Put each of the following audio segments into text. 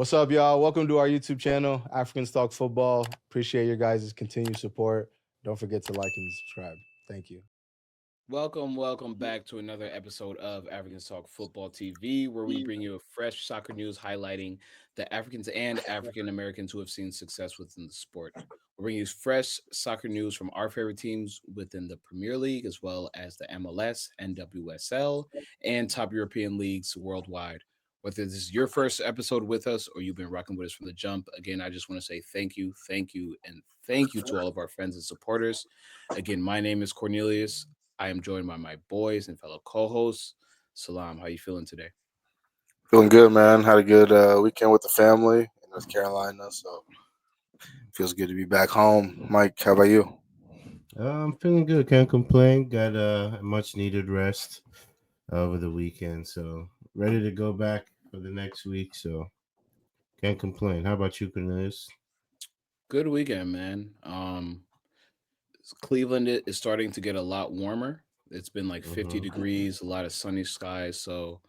What's up, y'all? Welcome to our YouTube channel, Africans Talk Football. Appreciate your guys' continued support. Don't forget to like and subscribe. Thank you. Welcome back to another episode of Africans Talk Football TV, where we bring you fresh soccer news highlighting the Africans and African Americans who have seen success within the sport. We bring you fresh soccer news from our favorite teams within the Premier League, as well as the MLS, NWSL, and top European leagues worldwide. Whether this is your first episode with us or you've been rocking with us from the jump, again, I just want to say and thank you to all of our friends and supporters. Again, my name is Cornelius. I am joined by my boys and fellow co-hosts. Salam, how you feeling today? Feeling good, man. Had a good weekend with the family in North Carolina, so feels good to be back home. Mike, how about you? I'm feeling good. Can't complain. Got a much needed rest over the weekend, so ready to go back for the next week. So can't complain. How about you, Cornelius? Good weekend, man. Cleveland is starting to get a lot warmer. It's been like 50 Mm-hmm. degrees, a lot of sunny skies, so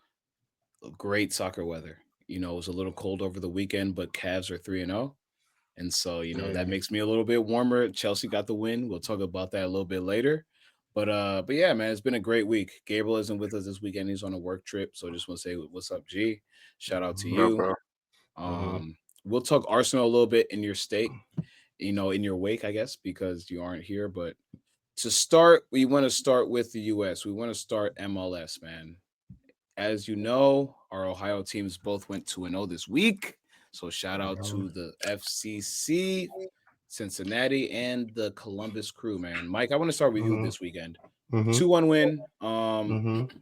great soccer weather. It was a little cold over the weekend, but Cavs are 3-0. And so, that Yeah. makes me a little bit warmer. Chelsea got the win. We'll talk about that a little bit later. But yeah, man, it's been a great week. Gabriel isn't with us this weekend. He's on a work trip. So I just want to say what's up, G. Shout out to Mm-hmm. No, you. bro. Mm-hmm. We'll talk Arsenal a little bit in your state, in your wake, I guess, because you aren't here. But to start, we want to start with the US. We want to start MLS, man. As you know, our Ohio teams both went 2-0 this week. So shout out to the FCC, Cincinnati, and the Columbus Crew, man. Mike, I want to start with you Mm-hmm. this weekend. Mm-hmm. 2-1 win. Mm-hmm.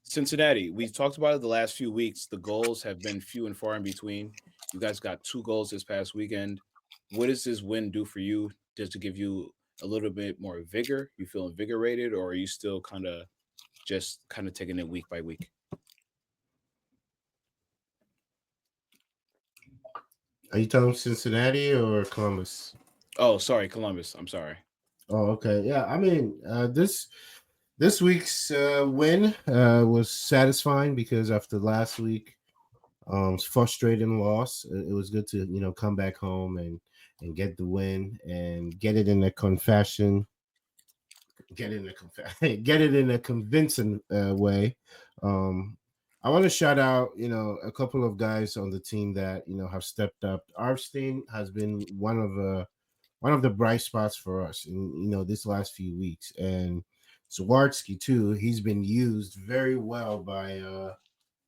Cincinnati, we talked about it the last few weeks. The goals have been few and far in between. You guys got 2 goals this past weekend. What does this win do for you? Does it give you a little bit more vigor? You feel invigorated, or are you still kind of taking it week by week? Are you talking Cincinnati or Columbus? Oh, sorry, Columbus. I'm sorry. Oh, okay. Yeah. I mean, this week's win was satisfying because after last week, frustrating loss. It was good to come back home and get the win and get it in a confession, get it in a convincing way. Um, I want to shout out a couple of guys on the team that have stepped up. Arvstein has been one of the bright spots for us in this last few weeks, and Zwartsky too. He's been used very well by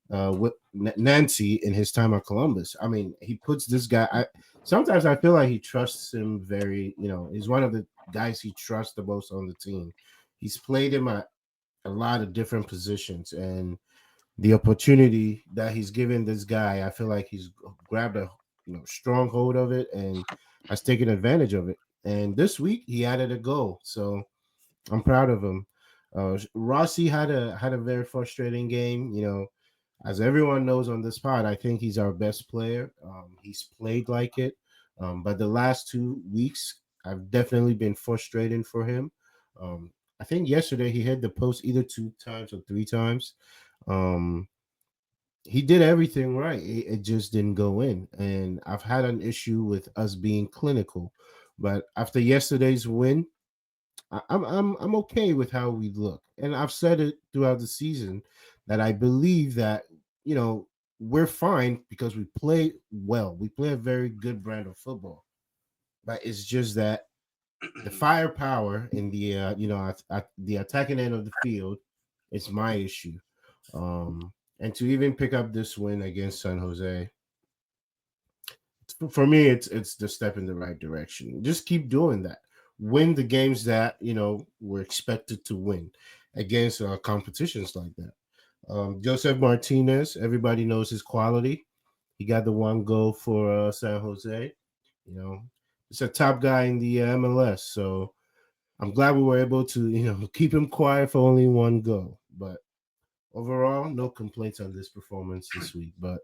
with Nancy in his time at Columbus. I mean, he puts this guy. Sometimes I feel like he trusts him very. He's one of the guys he trusts the most on the team. He's played him at a lot of different positions, and the opportunity that he's given this guy, I feel like he's grabbed a strong hold of it and has taken advantage of it. And this week he added a goal, so I'm proud of him. Rossi had a very frustrating game. As everyone knows on this pod, I think he's our best player. He's played like it, but the last 2 weeks have definitely been frustrating for him. Um, I think yesterday he hit the post either 2 times or 3 times. Um, he did everything right. It just didn't go in, and I've had an issue with us being clinical. But after yesterday's win, I'm okay with how we look, and I've said it throughout the season that I believe that you know we're fine because we play well. We play a very good brand of football, but it's just that the firepower in the at the attacking end of the field is my issue. And to even pick up this win against San Jose, for me, it's the step in the right direction. Just keep doing that. Win the games that we're expected to win against competitions like that. Joseph Martinez, everybody knows his quality. He got the 1 goal for San Jose. You know, it's a top guy in the MLS. So I'm glad we were able to keep him quiet for only 1 goal. But overall, no complaints on this performance this week. But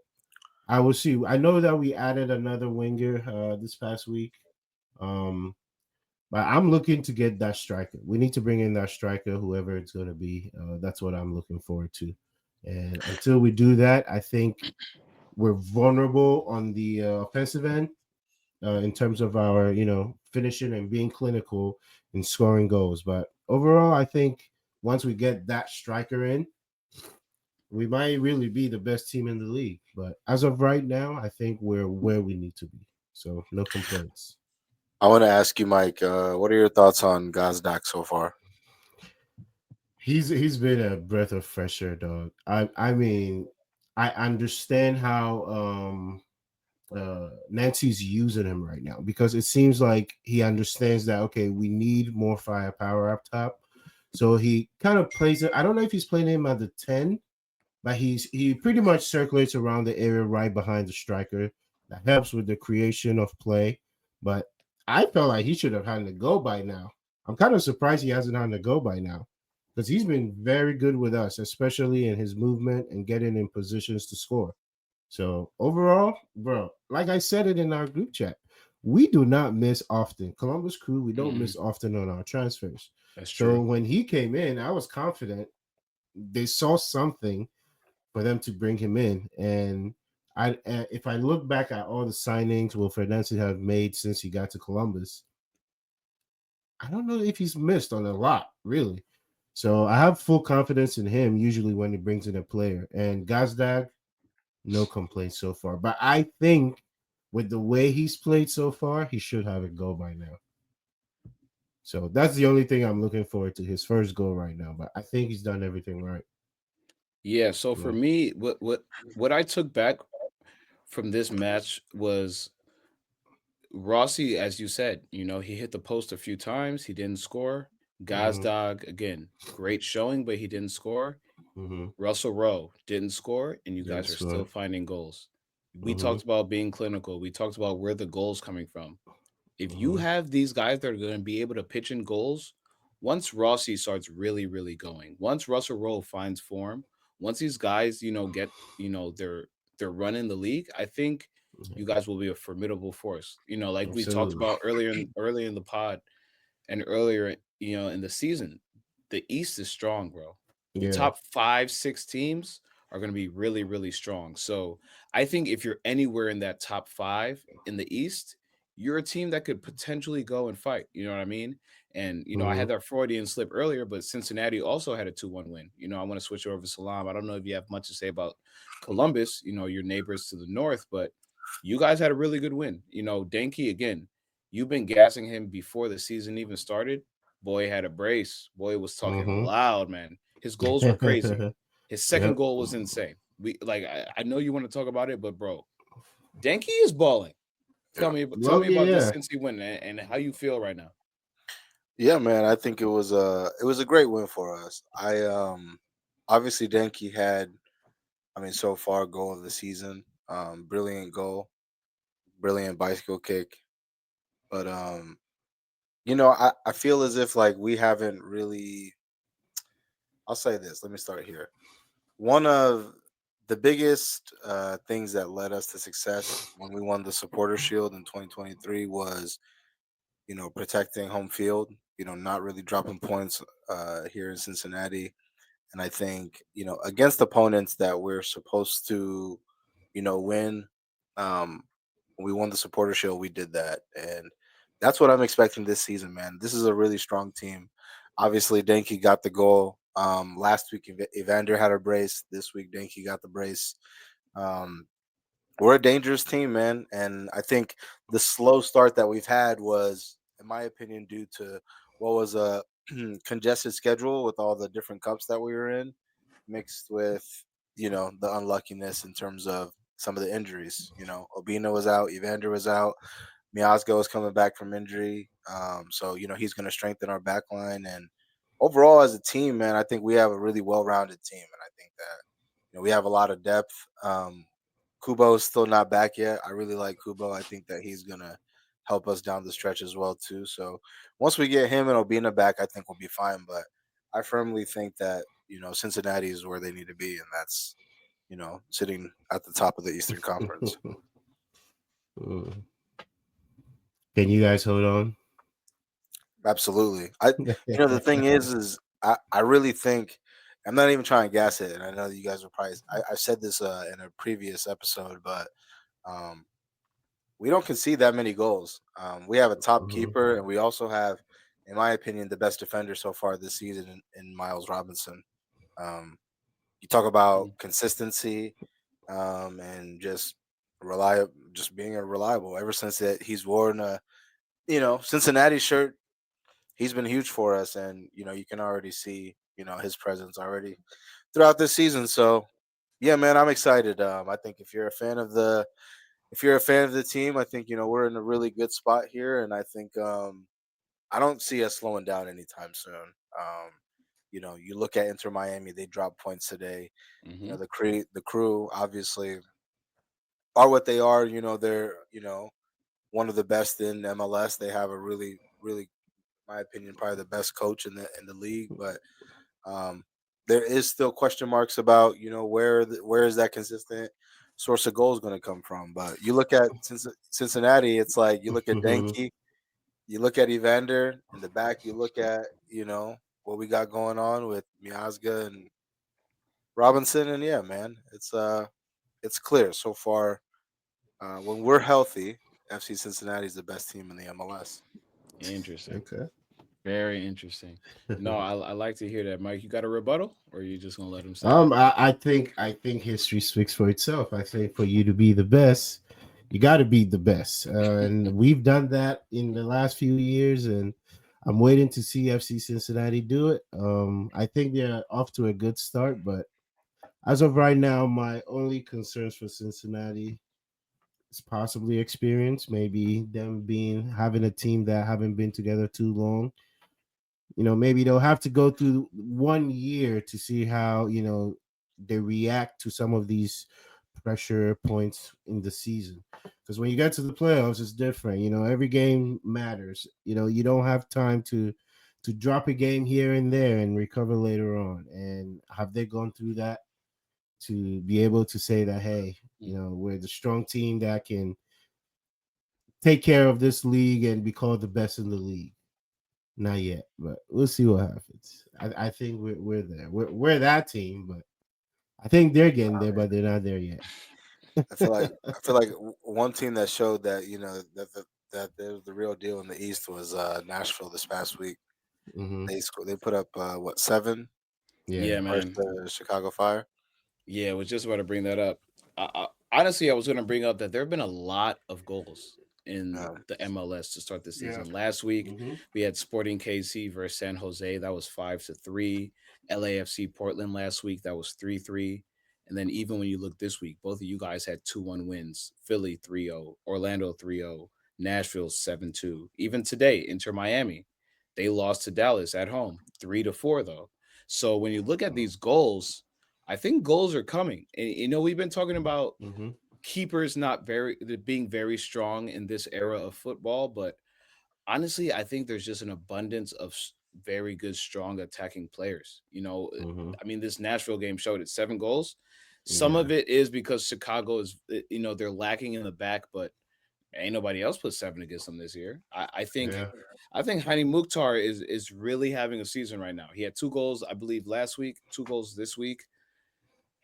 I will see. I know that we added another winger this past week. Um, but I'm looking to get that striker. We need to bring in that striker, whoever it's going to be. That's what I'm looking forward to. And until we do that, I think we're vulnerable on the offensive end in terms of our, finishing and being clinical and scoring goals. But overall, I think once we get that striker in, we might really be the best team in the league. But as of right now, I think we're where we need to be. So no complaints. I want to ask you, Mike, what are your thoughts on Gazdak so far? He's been a breath of fresh air, dog. I mean, I understand how Nancy's using him right now because it seems like he understands that okay, we need more firepower up top. So he kind of plays it. I don't know if he's playing him at the 10, but he pretty much circulates around the area right behind the striker. That helps with the creation of play. But I felt like he should have had to go by now. I'm kind of surprised he hasn't had to go by now because he's been very good with us, especially in his movement and getting in positions to score. So overall, bro, like I said it in our group chat, we do not miss often. Columbus Crew, we don't miss often on our transfers. That's So true. when he came in, I was confident they saw something for them to bring him in. And if I look back at all the signings Will Fernandez have made since he got to Columbus, I don't know if he's missed on a lot, really. So I have full confidence in him usually when he brings in a player. And Gazdag, no complaints so far. But I think with the way he's played so far, he should have it go by now. So that's the only thing I'm looking forward to his first goal right now. But I think he's done everything right. Yeah. So for Yeah. me, what I took back from this match was Rossi, as you said, he hit the post a few times. He didn't score. Mm-hmm. Gazdag, again, great showing, but he didn't score. Mm-hmm. Russell Rowe didn't score, and you Didn't guys are still score. finding goals. We Mm-hmm. talked about being clinical. We talked about where the goals coming from. If you Mm-hmm. have these guys that are going to be able to pitch in goals, once Rossi starts really, really going, once Russell Rowe finds form, once these guys, get, they're running the league, I think you guys will be a formidable force. Like we talked Absolutely. about earlier in the pod and earlier, in the season, the East is strong, bro. The Yeah. top 5, 6 teams are going to be really, really strong. So I think if you're anywhere in that top 5 in the East, you're a team that could potentially go and fight. You know what I mean? And I Mm-hmm. had that Freudian slip earlier, but Cincinnati also had a 2-1 win. I want to switch over to Salam. I don't know if you have much to say about Columbus. Your neighbors to the north, but you guys had a really good win. Denke again. You've been gassing him before the season even started. Boy had a brace. Boy was talking Mm-hmm. loud, man. His goals were crazy. His second Yep. goal was insane. I know you want to talk about it, but bro, Denke is balling. Tell Yeah. me, tell Well, me about this yeah. since he went and how you feel right now. Yeah, man. I think it was a great win for us. Obviously Denke had, I mean, so far goal of the season. Brilliant goal, brilliant bicycle kick. But I feel as if like we haven't really. I'll say this. Let me start here. One of the biggest things that led us to success when we won the Supporter Shield in 2023 was, protecting home field. Not really dropping points here in Cincinnati. And I think, against opponents that we're supposed to, win, um, when we won the Supporter Shield, we did that. And that's what I'm expecting this season, man. This is a really strong team. Obviously, Denke got the goal. Last week, Evander had a brace. This week, Denke got the brace. Um, we're a dangerous team, man. And I think the slow start that we've had was, in my opinion, due to what was a congested schedule with all the different cups that we were in, mixed with, the unluckiness in terms of some of the injuries. Obina was out, Evander was out, Miazga is coming back from injury. So, he's going to strengthen our back line. And overall, as a team, man, I think we have a really well rounded team. And I think that, we have a lot of depth. Kubo is still not back yet. I really like Kubo. I think that he's going to help us down the stretch as well, too. So once we get him and Obina back, I think we'll be fine. But I firmly think that, Cincinnati is where they need to be. And that's, sitting at the top of the Eastern Conference. Mm. Can you guys hold on? Absolutely. The thing is I really think I'm not even trying to gas it, and I know that you guys are probably. I said this in a previous episode, but um, we don't concede that many goals. We have a top Mhm. keeper, and we also have, in my opinion, the best defender so far this season in Miles Robinson. Um, you talk about Mm. consistency and just reliable, just being a reliable. Ever since that he's worn a Cincinnati shirt, he's been huge for us, and you can already see his presence already throughout this season. So yeah, man, I'm excited. I think if you're a fan of the team, I think we're in a really good spot here, and I think I don't see us slowing down anytime soon. You look at Inter Miami; they dropped points today. Hmm. The crew obviously are what they are. They're one of the best in MLS. They have a really, really, my opinion, probably the best coach in the league. But um, there is still question marks about where is that consistent source of goals going to come from. But you look at Cincinnati, it's like you look at Mhm. Denke, you look at Evander in the back, you look at what we got going on with Miazga and Robinson, and yeah, man, it's clear so far. When we're healthy, FC Cincinnati is the best team in the MLS. Interesting. Okay. Very interesting. No, I like to hear that. Mike, you got a rebuttal, or are you just gonna let him say that? I think history speaks for itself. I think for you to be the best, you got to be the best, and we've done that in the last few years. And I'm waiting to see FC Cincinnati do it. I think they're off to a good start, but as of right now, my only concerns for Cincinnati is possibly experience. Maybe them being having a team that haven't been together too long. Maybe they'll have to go through 1 year to see how they react to some of these pressure points in the season. Because when you get to the playoffs, it's different. Every game matters. You don't have time to drop a game here and there and recover later on. And have they gone through that to be able to say that, hey, we're the strong team that can take care of this league and be called the best in the league? Not yet, but we'll see what happens. I think we're there. We're that team, but I think they're getting there, but they're not there yet. I feel like one team that showed that that they're the real deal in the East was Nashville this past week. Hmm. They put up what 7 Yeah. Yeah, versus man. the Chicago Fire. Yeah, I was just about to bring that up. Honestly, I was going to bring up that there have been a lot of goals in Um, the MLS to start the Yeah. season. Last week, Hmm. we had Sporting KC versus San Jose. That was 5-3. LAFC Portland last week. That was 3-3. And then even when you look this week, both of you guys had 2-1 wins. Philly 3-0, Orlando 3-0, Nashville 7-2. Even today, Inter Miami, they lost to Dallas at home 3-4 though. So when you look at these goals, I think goals are coming. And we've been talking about Hmm. keepers not being very strong in this era of football, but honestly, I think there's just an abundance of very good, strong attacking players. Hmm. I mean, this Nashville game showed it 7 goals. Some Yeah. of it is because Chicago is, they're lacking in the back, but ain't nobody else put 7 against them this year. I think. Yeah. I think Hani Mukhtar is really having a season right now. He had 2 goals, I believe, last week, 2 goals this week.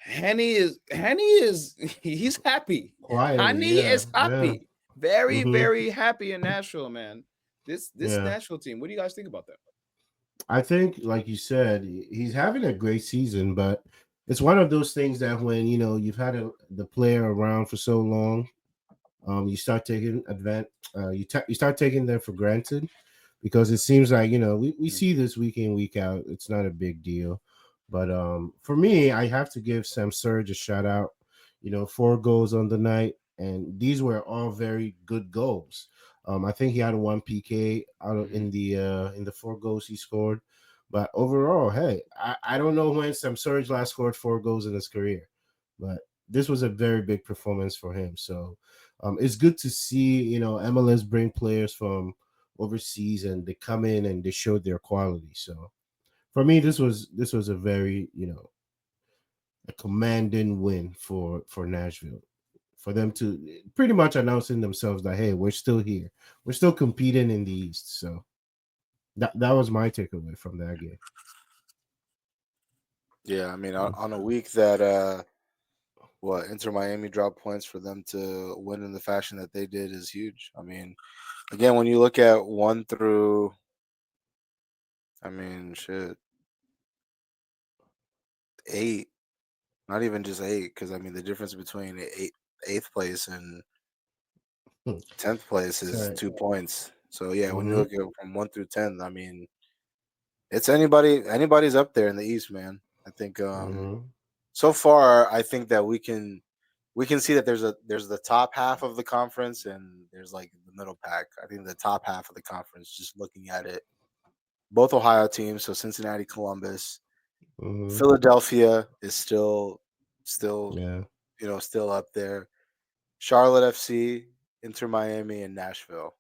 Henny is he's happy. Quietly. Honey Yeah. is Yeah. happy. Very, Hmm. very happy in Nashville, man. This Yeah. Nashville team. What do you guys think about that? I think, like you said, he's having a great season, but it's one of those things that when you've had the player around for so long, you start taking you start taking them for granted, because it seems like we Mm, see this week in week out. It's not a big deal, but for me, I have to give Sam Surge a shout out. 4 goals on the night, and these were all very good goals. I think he had one PK mhm. in the 4 goals he scored, but overall, hey, I don't know when Sam Surge last scored 4 goals in his career, but this was a very big performance for him. So it's good to see MLS bring players from overseas and they come in and they show their quality. So for me, this was a very a commanding win for Nashville, for them to pretty much announcing themselves that, hey, we're still here, we're still competing in the East. So that was my takeaway from that game. Yeah, I mean, on a week that what Inter Miami dropped points for them to win in the fashion that they did is huge. I mean, again, when you look at 1 through, I mean, shit, 8, not even just 8, because I mean the difference between eighth place and 10th place is So, 2 points. So yeah, when you mm-hmm, look at from 1 through 10, I mean, it's anybody's up there in the East, man. I think mm-hmm, so far, I think that we can see that there's the top half of the conference and there's like the middle pack. I think the top half of the conference, just looking at it, both Ohio teams, so Cincinnati, Columbus, mm-hmm. Philadelphia is still Yeah. still up there. Charlotte FC, Inter Miami, and Nashville.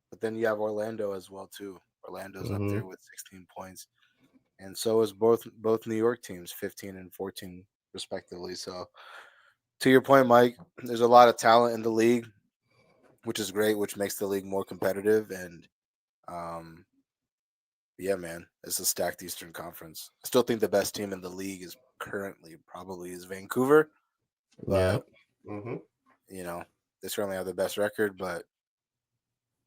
But then you have Orlando as well too. Orlando's up Mm-hmm. there with 16 points, and so is both New York teams, 15 and 14 respectively. So to your point, Mike, there's a lot of talent in the league, which is great, which makes the league more competitive. And um, yeah, man, it's a stacked Eastern Conference. I still think the best team in the league is currently probably is Vancouver, Yeah. but Mm-hmm. you know they certainly have the best record. But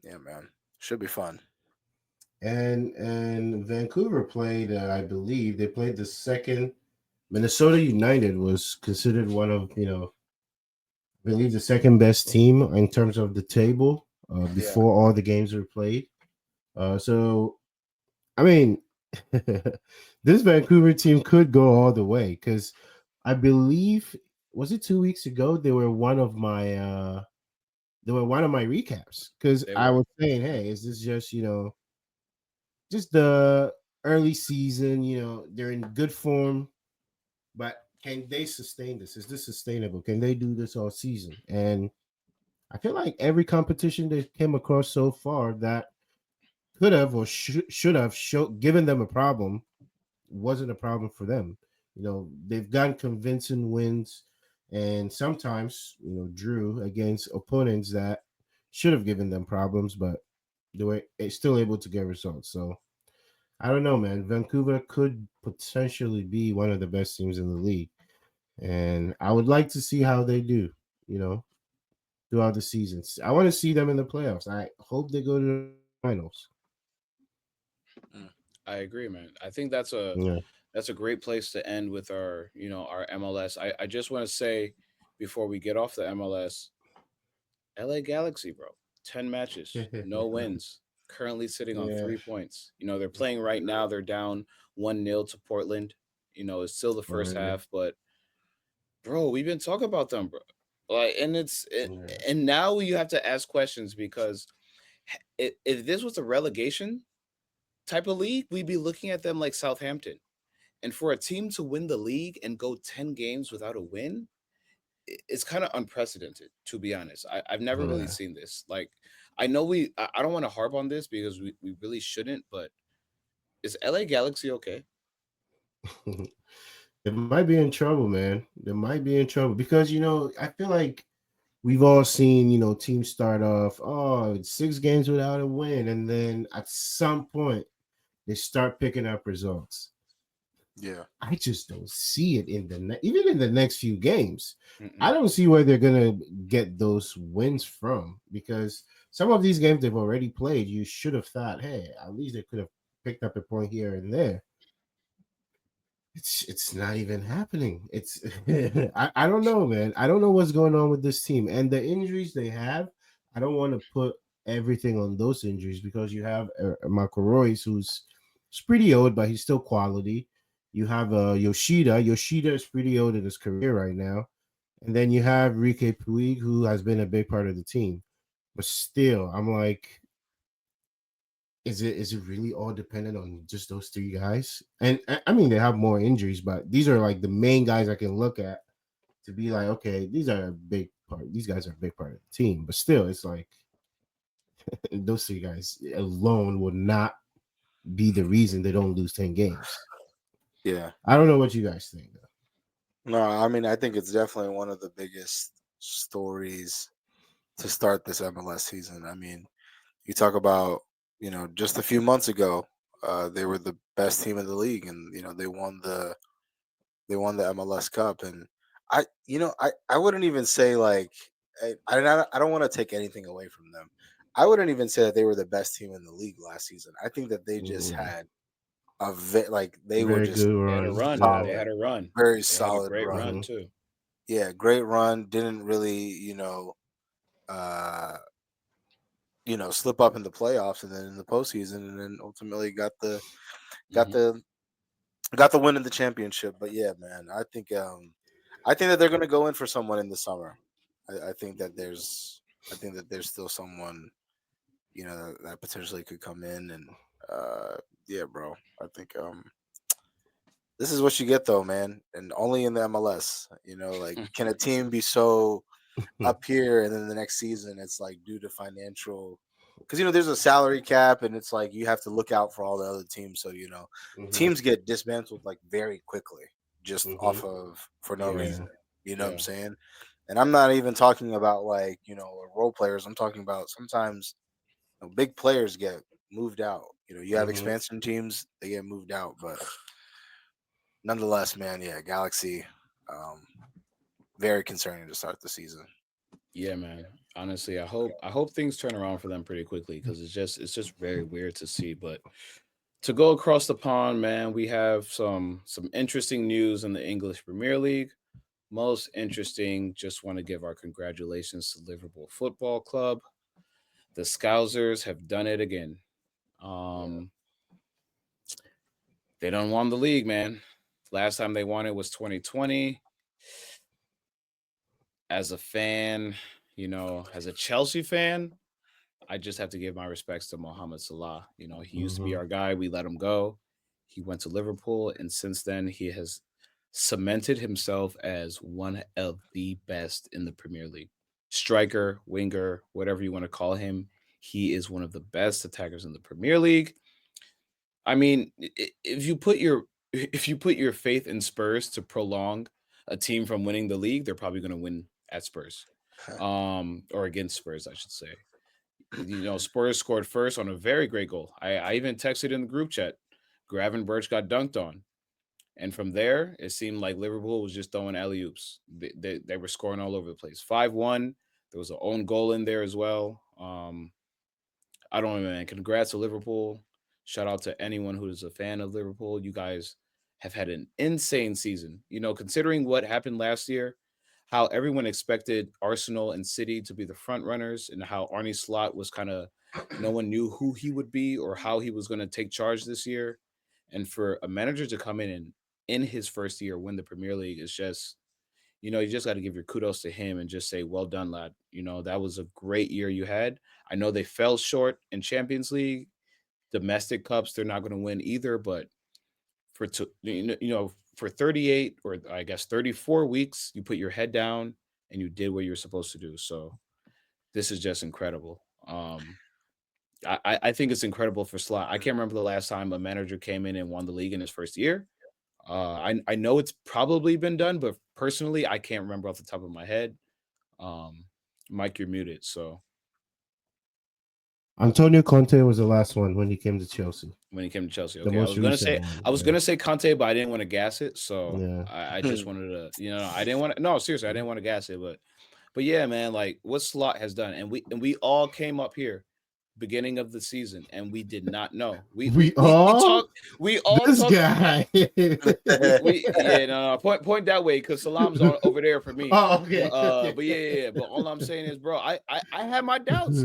yeah, man, should be fun. And Vancouver played, I believe, they played the second. Minnesota United was considered one of, I believe, the second best team in terms of the table Yeah, before all the games were played. So, I mean, this Vancouver team could go all the way because I believe, was it 2 weeks ago? They were one of my recaps because They I were. was saying, hey, is this just, just the early season? They're in good form, but can they sustain this? Is this sustainable? Can they do this all season? And I feel like every competition they came across so far that could have or should have given them a problem wasn't a problem for them. They've gotten convincing wins and sometimes, drew against opponents that should have given them problems, but they were still able to get results. So I don't know, man. Vancouver could potentially be one of the best teams in the league. And I would like to see how they do, you know, throughout the seasons. I want to see them in the playoffs. I hope they go to the finals. mm, I agree, man. I think that's a great place to end with our our MLS. I just want to say before we get off the MLS, LA Galaxy, bro. 10 matches, Yeah. no wins. Currently sitting on Yeah. 3 points. They're playing right now. They're down 1-0 to Portland. It's still the Oh, first yeah. half, but bro, we've been talking about them, bro. Like, and Yeah. and now you have to ask questions because if this was a relegation type of league, we'd be looking at them like Southampton. And for a team to win the league and go 10 games without a win, it's kind of unprecedented, to be honest. I've never really Yeah. seen this. Like, I know I don't want to harp on this because we really shouldn't, but is LA Galaxy okay? They might be in trouble, man. They might be in trouble because I feel like we've all seen teams start off it's 6 games without a win, and then at some point they start picking up results. yeah, I just don't see it in even in the next few games. I Mm-mm. don't see where they're gonna get those wins from because some of these games they've already played. You should have thought, hey, at least they could have picked up a point here and there. It's not even happening. It's I don't know, man. I don't know what's going on with this team and the injuries they have. I don't want to put everything on those injuries because you have Marco Royce, who's pretty old, but he's still quality. You have Yoshida. Yoshida is pretty old in his career right now, and then you have Rike Puig, who has been a big part of the team. But still, I'm like, is it really all dependent on just those 3 guys? And I mean, they have more injuries, but these are like the main guys I can look at to be like, okay, these are a big part. These guys are a big part of the team. But still, it's like those 3 guys alone would not be the reason they don't lose 10 games. yeah. I don't know what you guys think. Though. No, I mean, I think it's definitely one of the biggest stories to start this MLS season. I mean, you talk about, just a few months ago, they were the best team in the league, and they won They won the MLS Cup, and I wouldn't even say like I don't want to take anything away from them. I wouldn't even say that they were the best team in the league last season. I think that they just Yeah. had like they were Very just good They had a run. run. Yeah. They had solid, a run. very They had a solid great run. run Hmm. too. Yeah, great run. Didn't really, uh, slip up in the playoffs and then in the postseason, and then ultimately got Hmm. the got the win in the championship. But yeah, man, I think that they're gonna go in for someone in the summer. I think that there's still someone that potentially could come in and uh yeah, bro. I think this is what you get though, man, and only in the MLS. Like can a team be so up here and then the next season it's like due to financial because there's a salary cap and it's like you have to look out for all the other teams so Hmm. teams get dismantled like very quickly just Hmm. off of for no Yeah, reason, you know what I'm yeah. saying? And I'm not even talking about like role players. I'm talking about sometimes big players get moved out. You have Hmm. expansion teams, they get moved out, but nonetheless, man, yeah, Galaxy, um very concerning to start the season. Yeah, man. Honestly, I hope things turn around for them pretty quickly because it's just very weird to see. But to go across the pond, man, we have some interesting news in the English Premier League. Most interesting, just want to give our congratulations to Liverpool Football Club. The Scousers have done it again. Yeah. Um, they don't won the league, man. Last time they won it was 2020. As a fan, as a Chelsea fan, I just have to give my respects to Mohamed Salah. He used to be Hmm. our guy. We let him go. He went to Liverpool, and since then, he has cemented himself as one of the best in the Premier League. Striker, winger, whatever you want to call him, he is one of the best attackers in the Premier League. I mean, if you put your faith in Spurs to prolong a team from winning the league, they're probably going to win at Spurs, or against Spurs, I should say. Spurs scored first on a very great goal. I even texted in the group chat. Gravenberch got dunked on. And from there, it seemed like Liverpool was just throwing alley oops. They were scoring all over the place. 5-1. There was an own goal in there as well. I don't know, man. Congrats to Liverpool. Shout out to anyone who is a fan of Liverpool. You guys have had an insane season. Considering what happened last year, how everyone expected Arsenal and City to be the front runners, and how Arnie Slot was kind of no one knew who he would be or how he was going to take charge this year. And for a manager to come in and in his first year win the Premier League is just you just got to give your kudos to him and just say, well done, lad. That was a great year you had. I know they fell short in Champions League, domestic cups. They're not going to win either, but for 38 or I guess 34 weeks, you put your head down and you did what you're supposed to do. So this is just incredible. I think it's incredible for Slot. I can't remember the last time a manager came in and won the league in his first year. I know it's probably been done, but personally, I can't remember off the top of my head. Um, Mike, you're muted. So Antonio Conte was the last one when he came to Chelsea. when he came to Chelsea, The okay, most recent one. I was Yeah. gonna say Conte, but I didn't want to gas it. So Yeah. I just wanted to, I didn't want to. No, seriously, I didn't want to gas it, but yeah, man, like what Slot has done, and we all came up here beginning of the season, and we did not know. We we We we we all talked. We all this talked. guy. We yeah, no, point that way because Salam's on over there for me. Oh, But okay. Okay. but yeah. But all I'm saying is, bro, I had my doubts.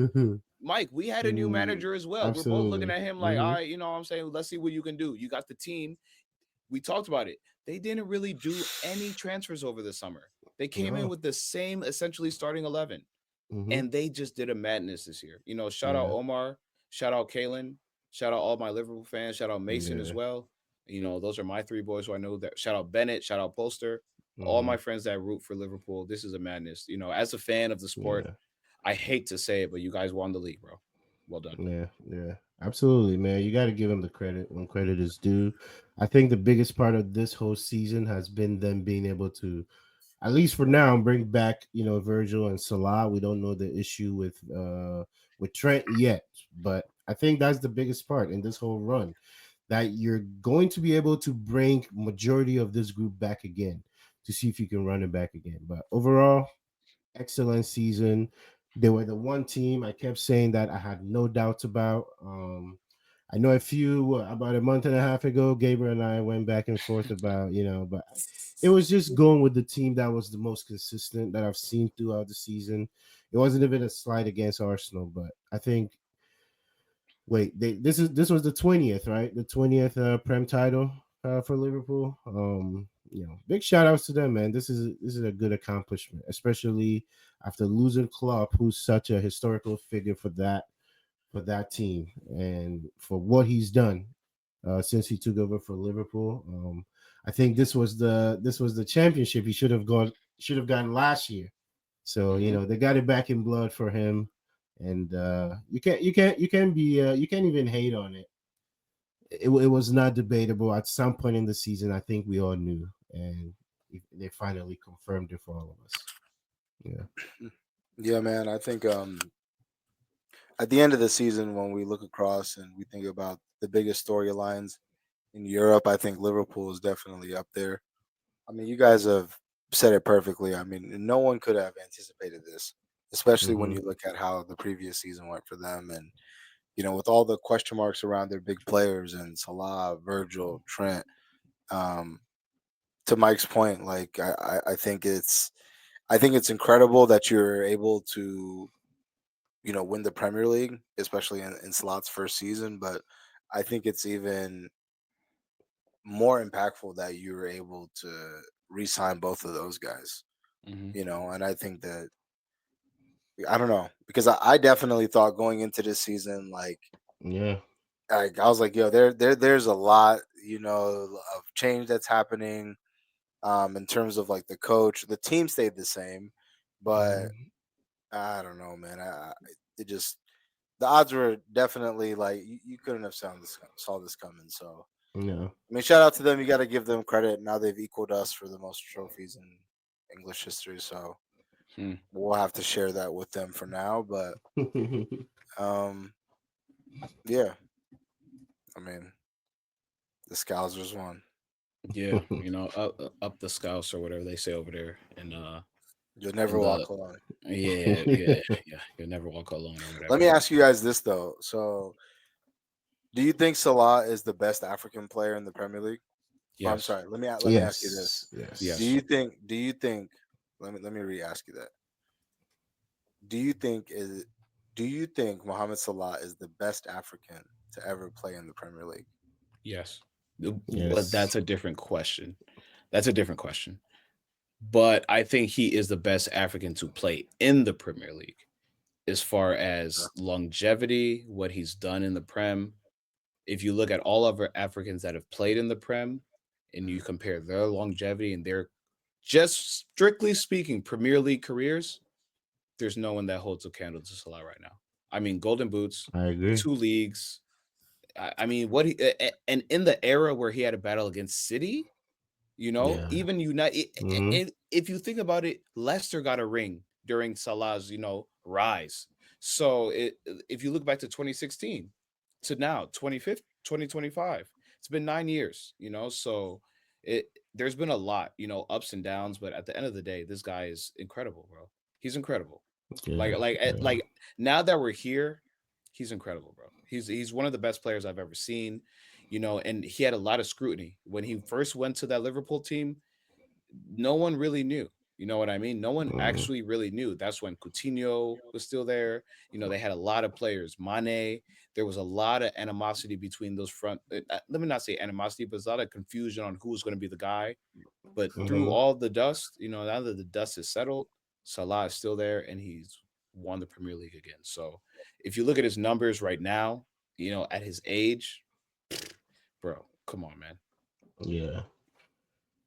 Mike, we had a new Mm, manager as well. We're both looking absolutely. at him like, all Hmm. right, what I'm saying, let's see what you can do. You got the team. We talked about it. They didn't really do any transfers over the summer. They came in No. with the same essentially starting 11, Hmm. and they just did a madness this year. Shout out Yeah. Omar, shout out Kalen, shout out all my Liverpool fans, shout out Mason as Yeah. well. Those are my three boys who I know that. Shout out Bennett, shout out Polster, all Hmm. my friends that root for Liverpool. This is a madness. As a fan of the sport, Yeah. I hate to say it, but you guys won the league, bro. Well done. Yeah. Yeah. Absolutely, man. You got to give them the credit when credit is due. I think the biggest part of this whole season has been them being able to, at least for now, bring back Virgil and Salah. We don't know the issue with Trent yet, but I think that's the biggest part in this whole run. that you're going to be able to bring majority of this group back again to see if you can run it back again. But overall, excellent season. They were the one team I kept saying that I had no doubts about. I know about a month and a half ago, Gabriel and I went back and forth about, but it was just going with the team that was the most consistent that I've seen throughout the season. It wasn't even a slight against Arsenal, but I think this was the 20th, right? The 20th Prem title for Liverpool. Big shout outs to them, man. This is a good accomplishment, especially after losing Klopp, who's such a historical figure for that team and for what he's done since he took over for Liverpool. I think this was the championship he should have gotten last year. So they got it back in blood for him, and you can't even hate on it. It was not debatable at some point in the season. I think we all knew, and they finally confirmed it for all of us. Yeah. Yeah, man. I think at the end of the season, when we look across and we think about the biggest storylines in Europe, I think Liverpool is definitely up there. I mean, you guys have said it perfectly. I mean, no one could have anticipated this, especially when Mm-hmm. you look at how the previous season went for them. And, with all the question marks around their big players and Salah, Virgil, Trent, um, to Mike's point, like I think it's incredible that you're able to, win the Premier League, especially in Salah's first season. But I think it's even more impactful that you were able to re-sign both of those guys. Mhm. And I think that I don't know because I definitely thought going into this season, Yeah. I was like, yo, there's a lot, of change that's happening. In terms of like the coach, the team stayed the same, but Mm-hmm. I don't know, man. It just the odds were definitely like you couldn't have saw this coming. So Yeah. I mean, shout out to them. You got to give them credit. Now they've equaled us for the most trophies in English history. So Hmm. we'll have to share that with them for now. But um, yeah, I mean, the Scousers won. Yeah, up the scouts or whatever they say over there, and You'll in never the walk alone. yeah, you'll never walk alone or Let whatever. me ask you guys this though. So, do you think Salah is the best African player in the Premier League? Or I'm Yes, sorry. Let me ask you this. Yes. Do Yes. yes, you think? Do you think? Let me re-ask you that. Do you think is? Do you think Mohamed Salah is the best African to ever play in the Premier League? yes. But Yes. that's a different question. That's a different question. But I think he is the best African to play in the Premier League as far Yeah. as longevity, what he's done in the Prem. If you look at all other Africans that have played in the Prem and you Mhm. compare their longevity and their just strictly speaking Premier League careers, there's no one that holds a candle to Salah right now. I mean, Golden Boots, I agree. 2 leagues. I mean, and in the era where he had a battle against City, Yeah. even United. Mm-hmm. And if you think about it, Leicester got a ring during Salah's, rise. So if you look back to 2016 to now 2025, 2025, it's been 9 years. So it there's been a lot, ups and downs. But at the end of the day, this guy is incredible, bro. He's incredible. Yeah. Like Yeah. now that we're here, he's incredible, bro. He's one of the best players I've ever seen, and he had a lot of scrutiny when he first went to that Liverpool team. No one really knew. You know what I mean? No one Mm-hmm. actually really knew. That's when Coutinho was still there. They had a lot of players. Mane. There was a lot of animosity between those front. Let me not say animosity, but there's a lot of confusion on who was going to be the guy. But through Mm-hmm. all the dust, now that the dust is settled, Salah is still there and he's won the Premier League again. So if you look at his numbers right now, at his age, bro, come on, man. Yeah.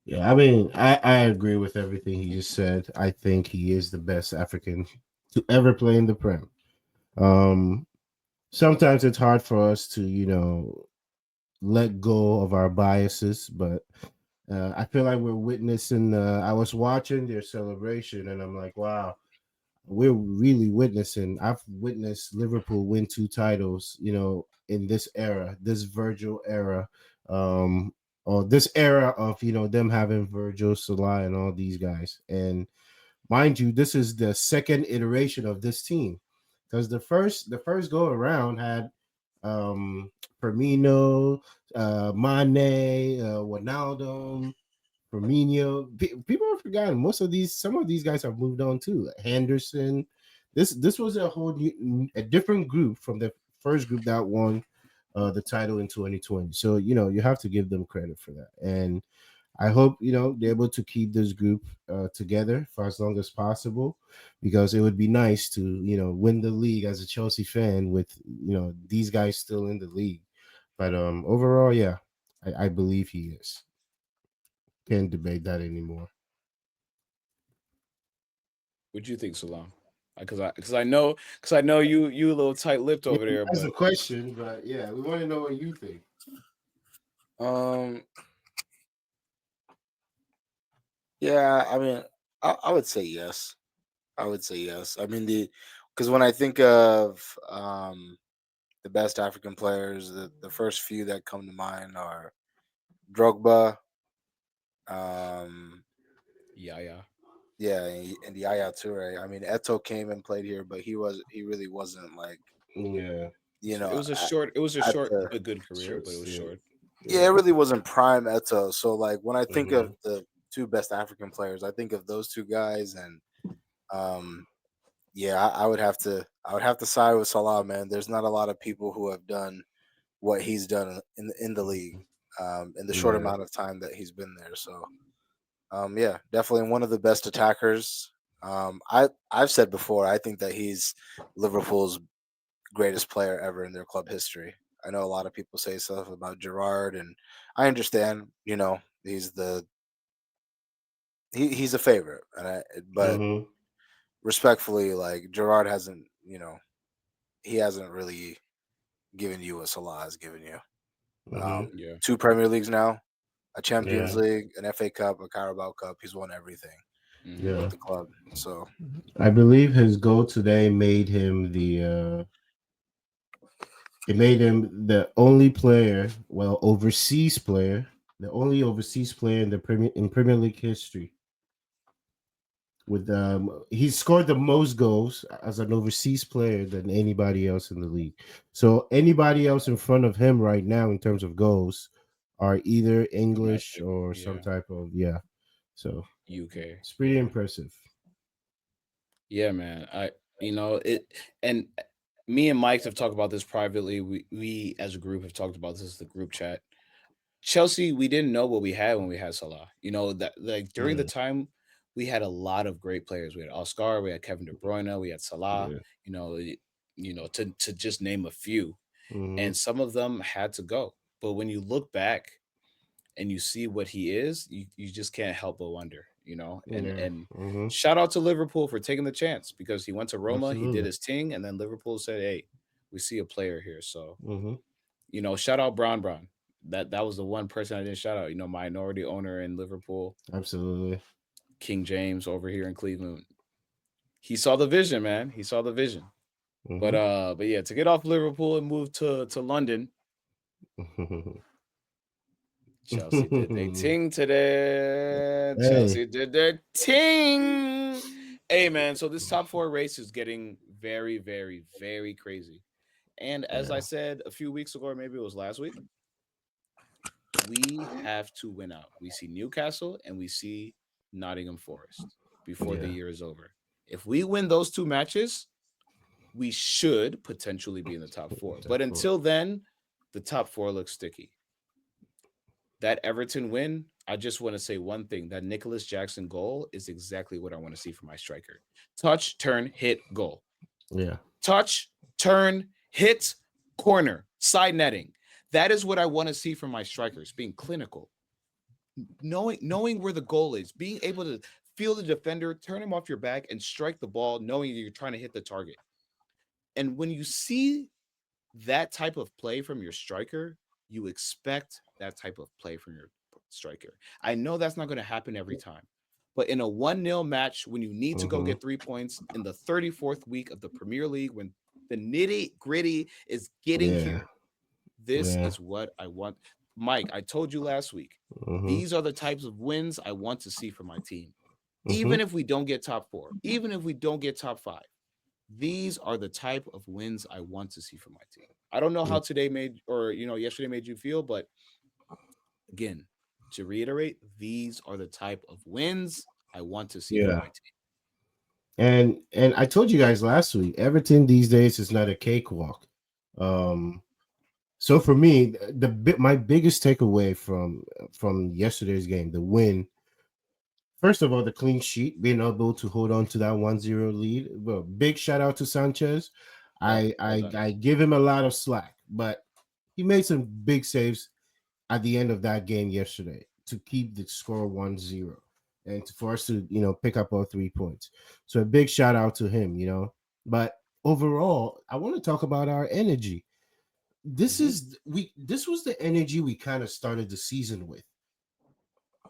Yeah. I mean, I agree with everything he just said. I think he is the best African to ever play in the Prem. Um, Sometimes it's hard for us to, let go of our biases, but I feel like we're witnessing. I was watching their celebration, and I'm like, wow. we're really witnessing. I've witnessed Liverpool win 2 titles, in this era, this Virgil era, um, or this era of them having Virgil, Salah, and all these guys. And mind you, this is the second iteration of this team, because the first go around had um Firmino, Mane, Wijnaldum, Firmino. People have forgotten some of these guys have moved on too. Henderson. This was a different group from the first group that won the title in 2020. So you have to give them credit for that. And I hope they're able to keep this group together for as long as possible, because it would be nice to win the league as a Chelsea fan with these guys still in the league. But overall, yeah, I believe he is. Can't debate that anymore. What do you think, Salam? Because I know you a little tight lipped Yeah, over there, that's a but question, but yeah, we want to know what you think. Um, yeah, I mean, I would say yes. I would say yes. I mean, because when I think of the best African players, the first few that come to mind are Drogba, um, yeah. yeah, and Yaya Toure. I mean, Eto came and played here, but he really wasn't like Yeah, you It know was a at, short, it was a at short the but good career, but it was yeah, short. yeah, yeah. it really wasn't prime Eto. So like when I think of Hmm. the two best African players, I think of those two guys, and um, yeah, I would have to side with Salah, man. There's not a lot of people who have done what he's done in the league in the short Yeah. amount of time that he's been there. So yeah, definitely one of the best attackers. I've said before, I think that he's Liverpool's greatest player ever in their club history. I know a lot of people say stuff about Gerrard, and I understand. He's he's a favorite, but Hmm. respectfully, like Gerrard hasn't, he hasn't really given you what Salah has given you. Hmm. Yeah. Two Premier Leagues now, a Champions Yeah. League, an FA Cup, a Carabao Cup. He's won everything Hmm. with Yeah. the club. So I believe his goal today made him it made him the only player, well, overseas player, the only overseas player in the Premier League history. With he scored the most goals as an overseas player than anybody else in the league. So anybody else in front of him right now in terms of goals are either English Domestic. or some Yeah. type of, yeah. So UK. it's pretty Yeah. impressive. Yeah, man. It, and me and Mike have talked about this privately. We as a group have talked about this in the group chat. Chelsea, we didn't know what we had when we had Salah. That like during the Yeah, time we had a lot of great players. We had Oscar, we had Kevin De Bruyne, we had Salah. yeah. You know, y- to just name a few, Mm-hmm. and some of them had to go. But when you look back and you see what he is, you just can't help but wonder. And Yeah. and Mm-hmm. shout out to Liverpool for taking the chance because he went to Roma, he did Absolutely. his thing, and then Liverpool said, "Hey, we see a player here." So Mm-hmm. shout out Brown. That was the one person I didn't shout out. Minority owner in Liverpool, Absolutely. King James over here in Cleveland. He saw the vision, man. He saw the vision. But Mm-hmm. but yeah, to get off Liverpool and move to London, Chelsea did their ting today. Hey. Chelsea did their ting. Hey man, so this top four race is getting very, very, very crazy. And as I Yeah. said a few weeks ago, or maybe it was last week, we have to win out. We see Newcastle and we see Nottingham Forest before the Yeah. year is over. If we win those two matches, we should potentially be in the top four. Top But four. until then, the top four looks sticky. That Everton win, I just want to say one thing. That Nicholas Jackson goal is exactly what I want to see from my striker. Touch, turn, hit, goal. Yeah. Touch, turn, hit, corner, side netting. That is what I want to see from my strikers, being clinical, knowing where the goal is, being able to feel the defender, turn him off your back, and strike the ball, knowing you're trying to hit the target. And when you see that type of play from your striker, you expect that type of play from your striker. I know that's not going to happen every time, But in a 1-0 match, when you need to go Mhm. get 3 points in the 34th week of the Premier League, when the nitty gritty is getting Yeah. here, this Yeah. is what I want. Mike, I told you last week, Mhm. these are the types of wins I want to see from my team. Mhm. Even if we don't get top four, even if we don't get top five, these are the type of wins I want to see from my team. I don't know how today made or yesterday made you feel, but again, to reiterate, these are the type of wins I want to see from Yeah. my team. And I told you guys last week, Everton these days is not a cakewalk. Um, so for me, my biggest takeaway from yesterday's game, the win, first of all, the clean sheet, being able to hold on to that 1-0 lead. Well, big shout out to Sanchez. Yeah, I well I done. I give him a lot of slack, but he made some big saves at the end of that game yesterday to keep the score 1-0 and for us to, pick up all 3 points. So a big shout out to him. But overall, I want to talk about our energy. Mhm. This was the energy we kind of started the season with,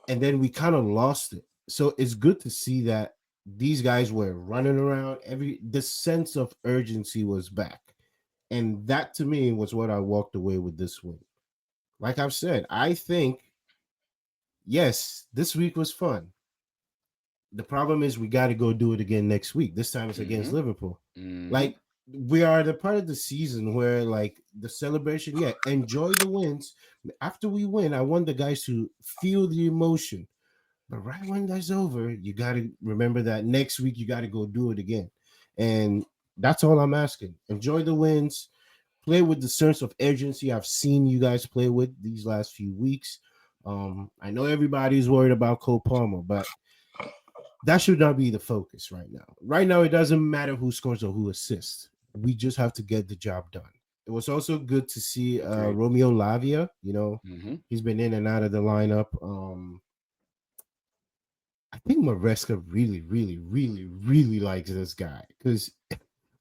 and then we kind of lost it. So it's good to see that these guys were running around. The sense of urgency was back. And that to me was what I walked away with this win. Like I've said, I think yes, this week was fun. The problem is we got to go do it again next week. This time it's against Mhm. Liverpool. Mhm. Like we are the part of the season where like the celebration, yeah, enjoy the wins. After we win, I want the guys to feel the emotion. But right when that's over, you got to remember that next week you got to go do it again. And that's all I'm asking. Enjoy the wins. Play with the sense of urgency I've seen you guys play with these last few weeks. I know everybody's worried about Cole Palmer, but that should not be the focus right now. Right now, it doesn't matter who scores or who assists. We just have to get the job done. It was also good to see Agreed. Romeo Lavia. Mhm. He's been in and out of the lineup. I think Maresca really, really, really, really likes this guy because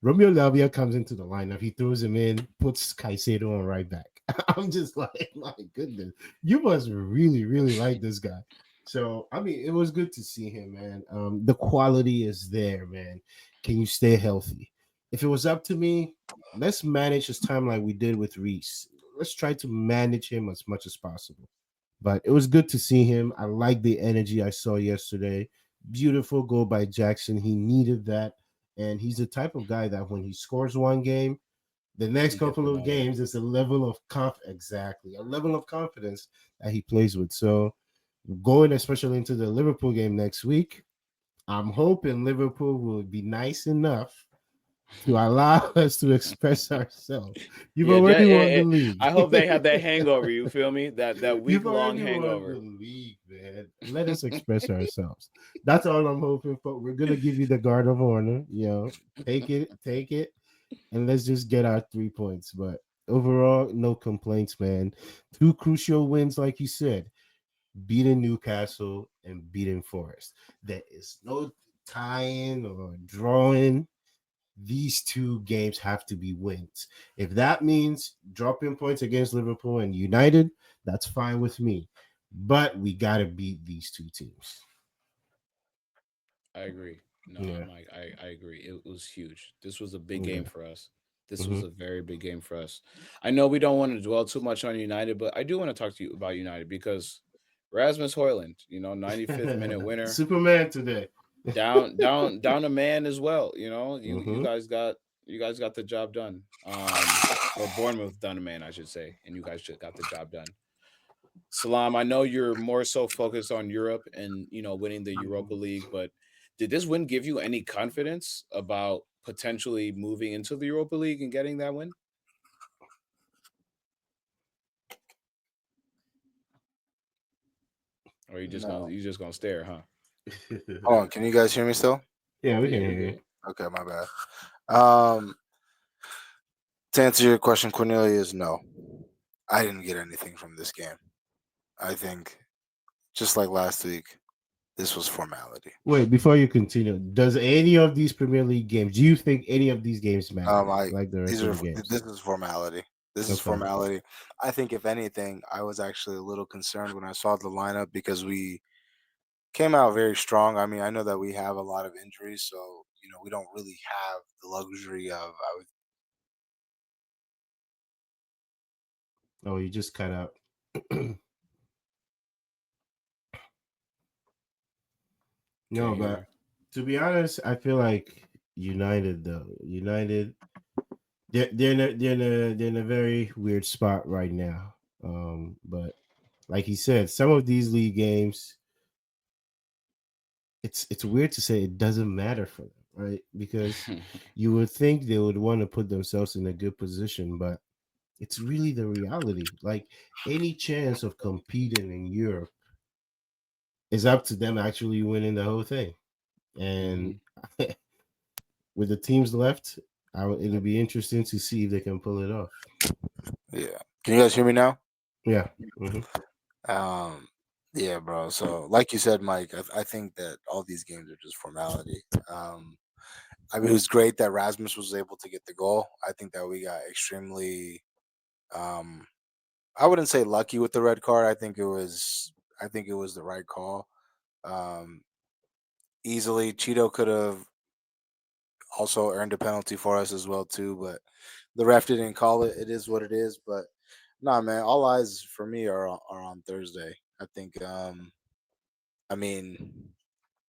Romeo Lavia comes into the lineup, he throws him in, puts Caicedo on right back. I'm just like, my goodness, you must really, really like this guy. So, I mean, it was good to see him, man. The quality is there, man. Can you stay healthy? If it was up to me, let's manage his time like we did with Reese. Let's try to manage him as much as possible. But it was good to see him. I like the energy I saw yesterday. Beautiful goal by Jackson. He needed that. And he's the type of guy that when he scores one game, the next He gets couple of another. games is a level of exactly a level of confidence that he plays with. So going especially into the Liverpool game next week, I'm hoping Liverpool will be nice enough to allow us to express ourselves. You've Yeah, already won the league. I hope they have that hangover. You feel me? That You've week long already won the hangover. league, man. Let us express ourselves. That's all I'm hoping for. We're gonna give you the guard of honor. Take it, and let's just get our 3 points. But overall, no complaints, man. Two crucial wins, like you said, beating Newcastle and beating Forest. There is no tying or drawing. These two games have to be wins. If that means dropping points against Liverpool and United, that's fine with me. But we got to beat these two teams. I agree. No, Yeah. Mike, I agree. It was huge. This was a big game Yeah. for us. This was Hmm. a very big game for us. I know we don't want to dwell too much on United, but I do want to talk to you about United because Rasmus Hoyland, 95th minute winner, Superman today. down a man as well. You Hmm. guys got the job done. Or Bournemouth done a man, I should say, and you guys just got the job done. Salam, I know you're more so focused on Europe and winning the Europa League, but did this win give you any confidence about potentially moving into the Europa League and getting that win? Or No. you just gonna stare, huh? Hold on. Can you guys hear me still? Yeah, we Yeah, can we hear get you. it. Okay, my bad. Um, to answer your question, Cornelius, no, I didn't get anything from this game. I think just like last week, this was formality. Wait, before you continue, does any of these Premier League games, do you think any of these games matter I like the rest these of are the games? this is formality. This is Okay. formality. I think if anything, I was actually a little concerned when I saw the lineup because came out very strong. I mean, I know that we have a lot of injuries, so we don't really have the luxury of. Oh, you just cut out. No, Can't but hear. to be honest, I feel like United, they're in a very weird spot right now. But like he said, some of these league games, it's weird to say it doesn't matter for them, right? Because you would think they would want to put themselves in a good position, but it's really the reality. Like any chance of competing in Europe is up to them actually winning the whole thing. And Mhm. with the teams left, it'll be interesting to see if they can pull it off. Yeah. Can you guys hear me now? Yeah. Hmm. Um, yeah, bro. So, like you said, Mike, I think that all these games are just formality. Um, I mean, it was great that Rasmus was able to get the goal. I think that we got extremely, um, I wouldn't say lucky with the red card. I think it was the right call. Um, Easily, Cheeto could have also earned a penalty for us as well too, but the ref didn't call it. It is what it is. But nah, man, all eyes for me are on Thursday. I think. I mean,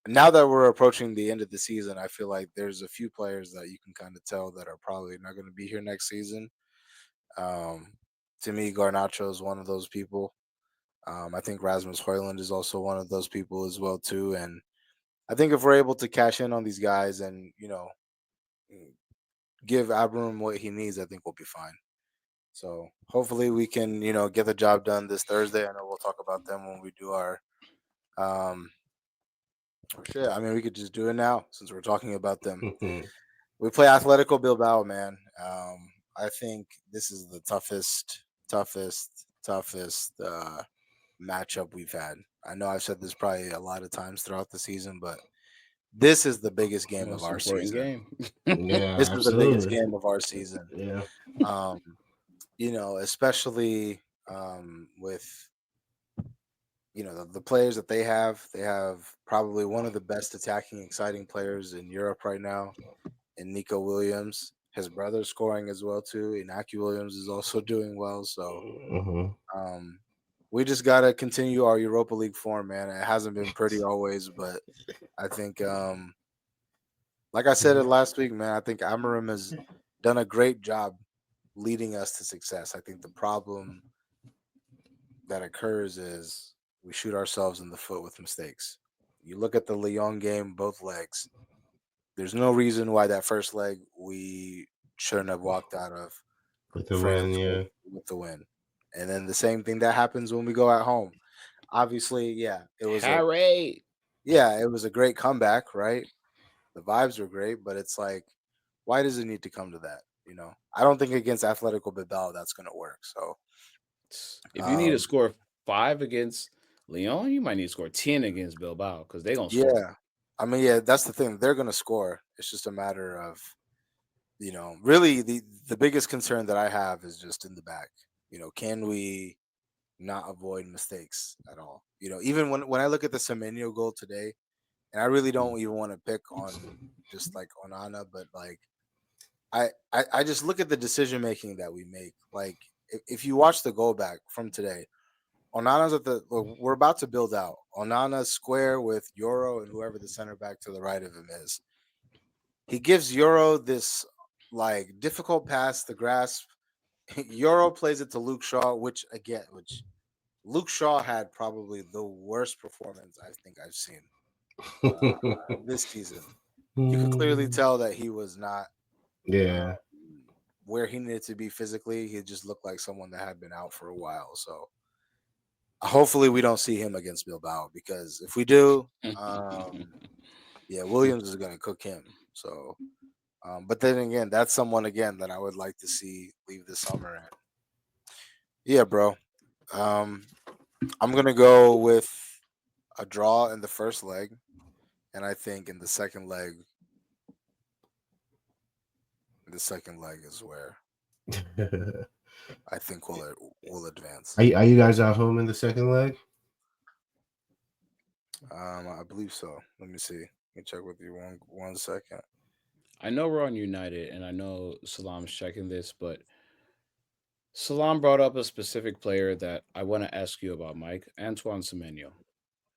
now that we're approaching the end of the season, I feel like there's a few players that you can kind of tell that are probably not going to be here next season. Um, to me, Garnacho is one of those people. I think Rasmus Hoyland is also one of those people as well too. And I think if we're able to cash in on these guys and give Abram what he needs, I think we'll be fine. So hopefully we can get the job done this Thursday. I know we'll talk about them when we do our um. Shit, I mean we could just do it now since we're talking about them. We play Atletico Bilbao, man. I think this is the toughest matchup we've had. I know I've said this probably a lot of times throughout the season, but this is the biggest game of Most our important season. game. Yeah, This is the biggest absolutely. game of our season. Yeah. Um, especially with the players that they have. They have probably one of the best attacking, exciting players in Europe right now, in Nico Williams. His brother's scoring as well too. Inaki Williams is also doing well. So Uh-huh. um, we just gotta continue our Europa League form, man. It hasn't been pretty always, but I think, like I said it last week, man. I think Amarim has done a great job leading us to success. I think the problem that occurs is we shoot ourselves in the foot with mistakes. You look at the Lyon game, both legs. There's no reason why that first leg we shouldn't have walked out of With the win, France yeah. with the win. And then the same thing that happens when we go at home. Obviously, Harry. it was a great comeback, right? The vibes were great, but it's like, why does it need to come to that? I don't think against Atletico Bilbao that's going to work. So, If you need to um, score 5 against Lyon, you might need to score 10 against Bilbao because they're gonna score. yeah, I mean, yeah, that's the thing. They're going to score. It's just a matter of, really the biggest concern that I have is just in the back. Can we not avoid mistakes at all? Even when I look at the Semenyo goal today, and I really don't even want to pick on just like Onana, but like I just look at the decision making that we make. Like if you watch the goal back from today, Onana's we're about to build out. Onana's square with Euro and whoever the center back to the right of him is. He gives Euro this like difficult pass to grasp. Euro plays it to Luke Shaw, which Luke Shaw had probably the worst performance I think I've seen this season. You could clearly tell that he was not uh, Yeah. where he needed to be physically. He just looked like someone that had been out for a while. So hopefully we don't see him against Bilbao because if we do, yeah, Williams is going to cook him. So, but then again, that's someone again that I would like to see leave this summer. And yeah, bro, um, I'm going to go with a draw in the first leg, and I think in the second leg is where I think we'll advance. Are you guys at home in the second leg? I believe so. Let me see. Let me check with you one second. I know we're on United, and I know Salam's checking this, but Salam brought up a specific player that I want to ask you about, Mike. Antoine Semenyo.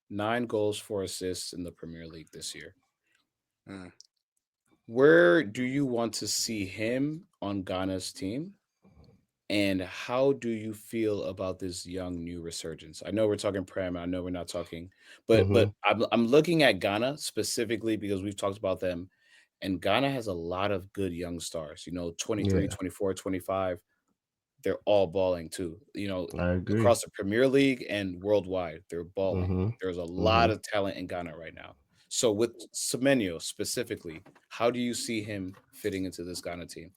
9 goals, 4 assists in the Premier League this year. Mm. Where do you want to see him on Ghana's team? And how do you feel about this young new resurgence? I know we're talking Prem. I know we're not talking, but Mm-hmm. I'm looking at Ghana specifically because we've talked about them, and Ghana has a lot of good young stars. 23, Yeah, 24, 25. They're all balling too. I agree. Across the Premier League and worldwide, they're balling. Mm-hmm. There's a Mm-hmm. lot of talent in Ghana right now. So with Semenyo specifically, how do you see him fitting into this Ghana team?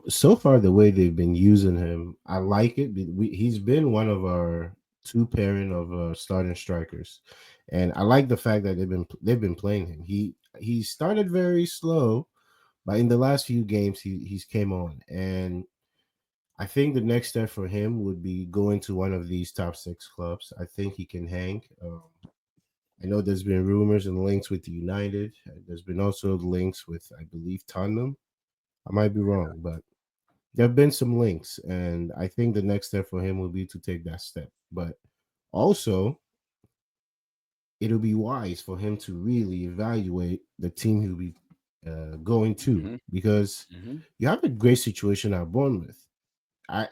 So far the way they've been using him, I like it. He's been one of our two pairing of starting strikers, and I like the fact that they've been playing him. He started very slow, but in the last few games he's came on, and I think the next step for him would be going to one of these top six clubs. I think he can hang. I know there's been rumors and links with United. There's been also links with, I believe, Tottenham. I might be wrong, but there have been some links, and I think the next step for him will be to take that step. But also, it'll be wise for him to really evaluate the team he'll be going to, Hmm. because Hmm. you have a great situation at Bournemouth. I,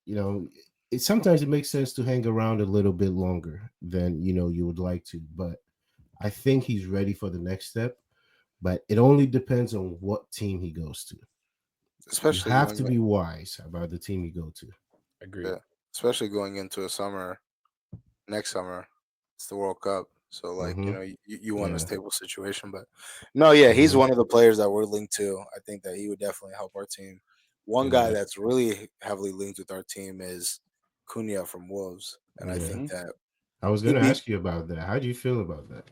you know, sometimes it makes sense to hang around a little bit longer than you would like to, but I think he's ready for the next step. But it only depends on what team he goes to. You Especially have going, to be wise about the team you go to. Agreed. yeah, especially going into a summer next summer. It's the World Cup, so like Mm-hmm. you want a Yeah. stable situation. But no, yeah, he's Mm-hmm. one of the players that we're linked to. I think that he would definitely help our team. One guy Yeah. that's really heavily linked with our team is Cunha from Wolves, and I Yeah. think Hmm. that I was he'd gonna be. ask you about that. How do you feel about that?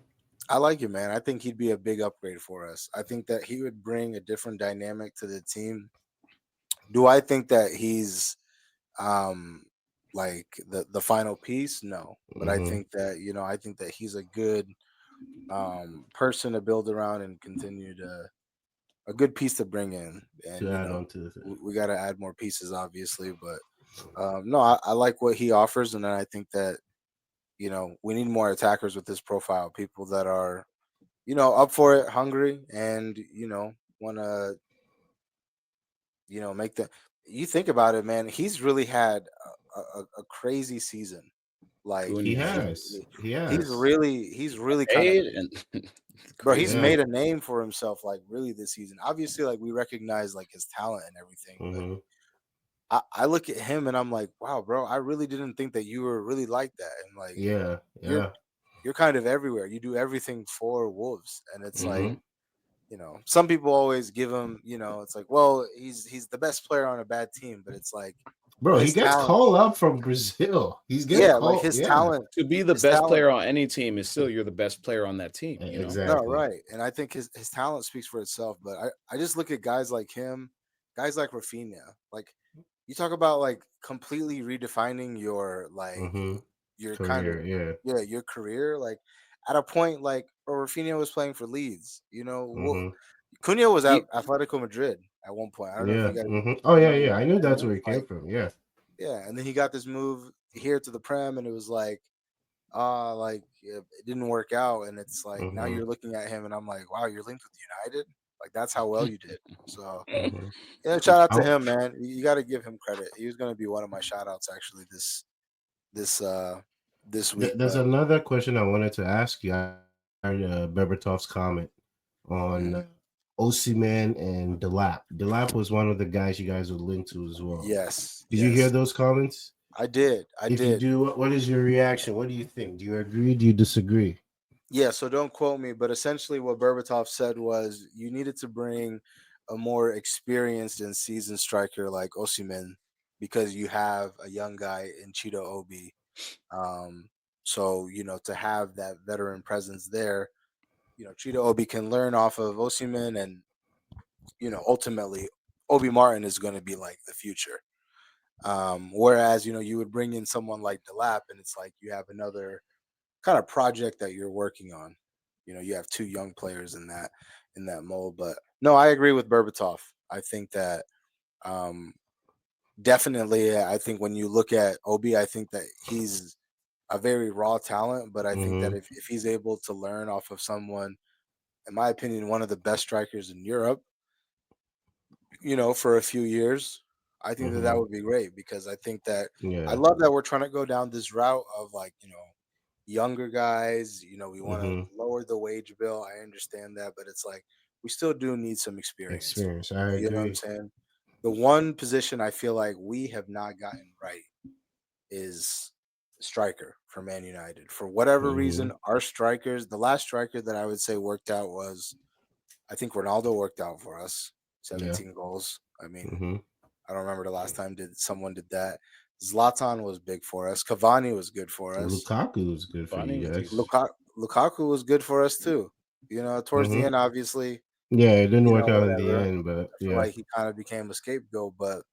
I like it, man. I think he'd be a big upgrade for us. I think that he would bring a different dynamic to the team. Do I think that he's um like the final piece? No, but I Mm-hmm. think that I think that he's a good person to build around and continue to a good piece to bring in. And To add on to we got to add more pieces, obviously. But no, I like what he offers, and then I think that we need more attackers with this profile, people that are up for it, hungry, and want to make the. You think about it, man. He's really had a crazy season. Like he Cunha, yeah. has. He he's has. really kind of Paid and bro. He's crazy. Yeah. made a name for himself, like really this season. Obviously, like we recognize like his talent and everything, but Mm-hmm. I look at him and I'm like, wow, bro. I really didn't think that you were really like that, and like Yeah. you're Yeah. you're kind of everywhere. You do everything for Wolves, and it's like Mm-hmm. some people always give him, it's like, well, he's the best player on a bad team, but it's like, Bro, he his gets talent, called up from Brazil. He's getting yeah, like called. Yeah. To be the his best talent, player on any team is still you're the best player on that team. no, Exactly. right, and I think his talent speaks for itself. But I just look at guys like him, guys like Rafinha, like you talk about like completely redefining Mm-hmm. your kind of Career. Yeah. your career, like at a point like bro, Rafinha was playing for Leeds, Mm-hmm. Cunha was at He, Atletico Madrid at one point. I don't know if Yeah. you guys Mm-hmm. Oh yeah. remember Yeah. I knew that. that's mhm. where he came Like, from. Yeah. yeah, and then he got this move here to the Prem, and it was like, like it didn't work out, and it's like now Mm-hmm. you're looking at him, and I'm like, wow, you're linked with United. Like that's how well you did. So Mm-hmm. yeah, shout out to I, him, man. You got to give him credit. He was going to be one of my shout outs actually this this week, There's but another question I wanted to ask you. I heard Berbatov's comment on mm, Osimhen and Delap. Delap was one of the guys you guys would link to as well. yes, Did you hear yes, those comments? I did, If you do, what is your reaction? What do you think? Do you agree? Do you disagree? Yeah, so don't quote me, but essentially what Berbatov said was you needed to bring a more experienced and seasoned striker like Osimhen because you have a young guy in Cheeto Obi. Um, so to have that veteran presence there, Cheeto Obi can learn off of Osimhen, and ultimately Obi Martin is going to be like the future. Whereas you would bring in someone like Delap, and it's like you have another kind of project that you're working on. You have two young players in that mold. But no, I agree with Berbatov. I think that um, definitely. I think when you look at Obi, I think that he's a very raw talent. But I think that Mm-hmm. if he's able to learn off of someone, in my opinion, one of the best strikers in Europe, for a few years, I think that Mm-hmm. would be great because I think that I Yeah. love that we're trying to go down this route of like, younger guys, we want to Mm-hmm. lower the wage bill. I understand that, but it's like we still do need some experience. Experience. I You know what I'm agree. saying? The one position I feel like we have not gotten right is striker for Man United. For whatever Mm-hmm. reason, our strikers, the last striker that I would say worked out was I think Ronaldo worked out for us. Yeah. 17 goals. I mean, Mm-hmm. I don't remember the last time did someone did that. Zlatan was big for us. Cavani was good for us. Lukaku is good for Bonnie you was guys. decent. Lukaku was good for us too. Towards the Mm-hmm. end, obviously, Yeah, it didn't work out in the whatever. end, but I feel yeah. like he kind of became a scapegoat. But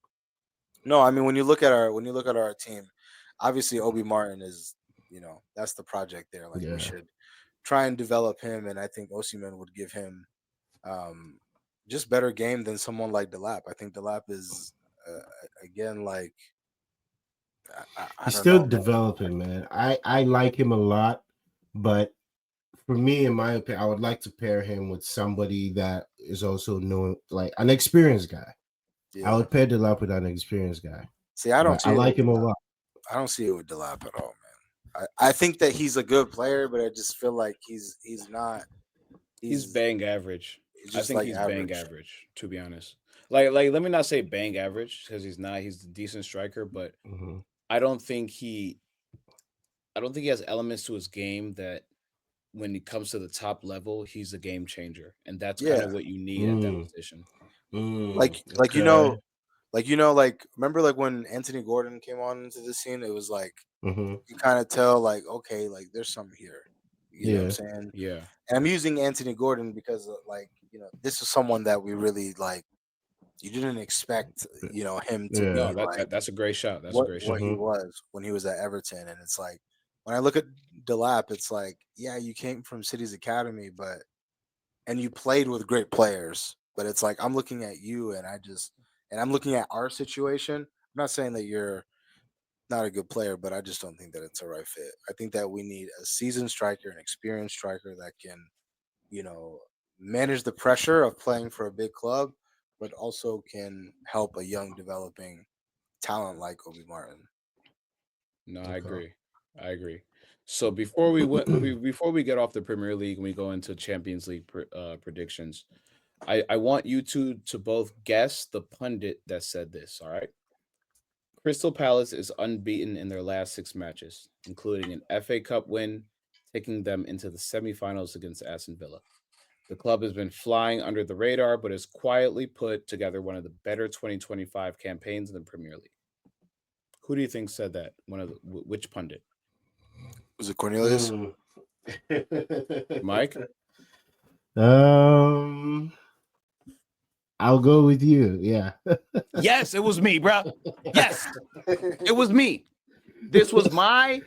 no, I mean when you look at our team, obviously Obi Martin is, that's the project there. Like we Yeah. should try and develop him, and I think Osimhen would give him um, just better game than someone like Delap. I think Delap is again like I He's don't still know, man. developing, man. I like him a lot, but for me, in my opinion, I would like to pair him with somebody that is also known, like an experienced guy. I Yeah. would pair Delap with an experienced guy, See, I don't but I see it like with him a Delap. lot. I don't see it with Delap at all, man. I think that he's a good player, but I just feel like he's not. He's He's bang average. he's I just think like he's bang average. average, to be honest. Like let me not say bang average because he's not. He's a decent striker, but Hmm. I don't think he I don't think he has elements to his game that when it comes to the top level, he's a game changer. And that's kind Yeah, of what you need at that Mm, position. okay. like remember like when Anthony Gordon came on into the scene, it was like Hmm. you kind of tell like okay, like there's something here. You know what I'm Yeah. saying? Yeah. And I'm using Anthony Gordon because like this is someone that we really like. You didn't expect him to Yeah. be No, like that's a great shot. That's a what great what shot. he Hmm. was when he was at Everton, and it's like when I look at Delap, it's like yeah, you came from City's academy, but and you played with great players, but it's like I'm looking at you, and I'm looking at our situation. I'm not saying that you're not a good player, but I just don't think that it's a right fit. I think that we need a seasoned striker, an experienced striker that can you know, manage the pressure of playing for a big club, but also can help a young developing talent like Obi Martin. No, I Okay. agree. I agree. So before we get off the Premier League and we go into Champions League predictions, I want you to both guess the pundit that said this. All right. Crystal Palace is unbeaten in their last 6 matches, including an FA Cup win, taking them into the semifinals against Aston Villa. The club has been flying under the radar, but has quietly put together one of the better 2025 campaigns in the Premier League. Who do you think said that? Which pundit? Was it Cornelius? Mm. Mike? um, I'll go with you. Yeah. Yes, it was me, bro. Yes, it was me. This was my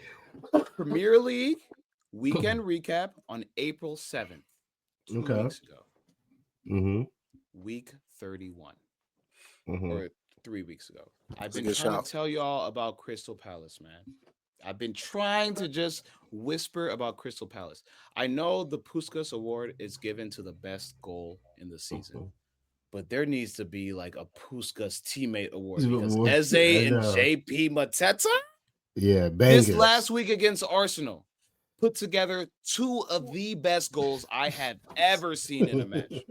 Premier League weekend recap on April 7th, two Okay. weeks ago, Mm-hmm. week 31, Mm-hmm. or 3 weeks ago. I've It's a been good trying shout. to tell y'all about Crystal Palace, man. I've been trying to just whisper about Crystal Palace. I know the Puskas Award is given to the best goal in the season, but there needs to be like a Puskas Teammate Award because I Eze and know. JP Mateta Yeah, this bangers. last week against Arsenal put together two of the best goals I have ever seen in a match.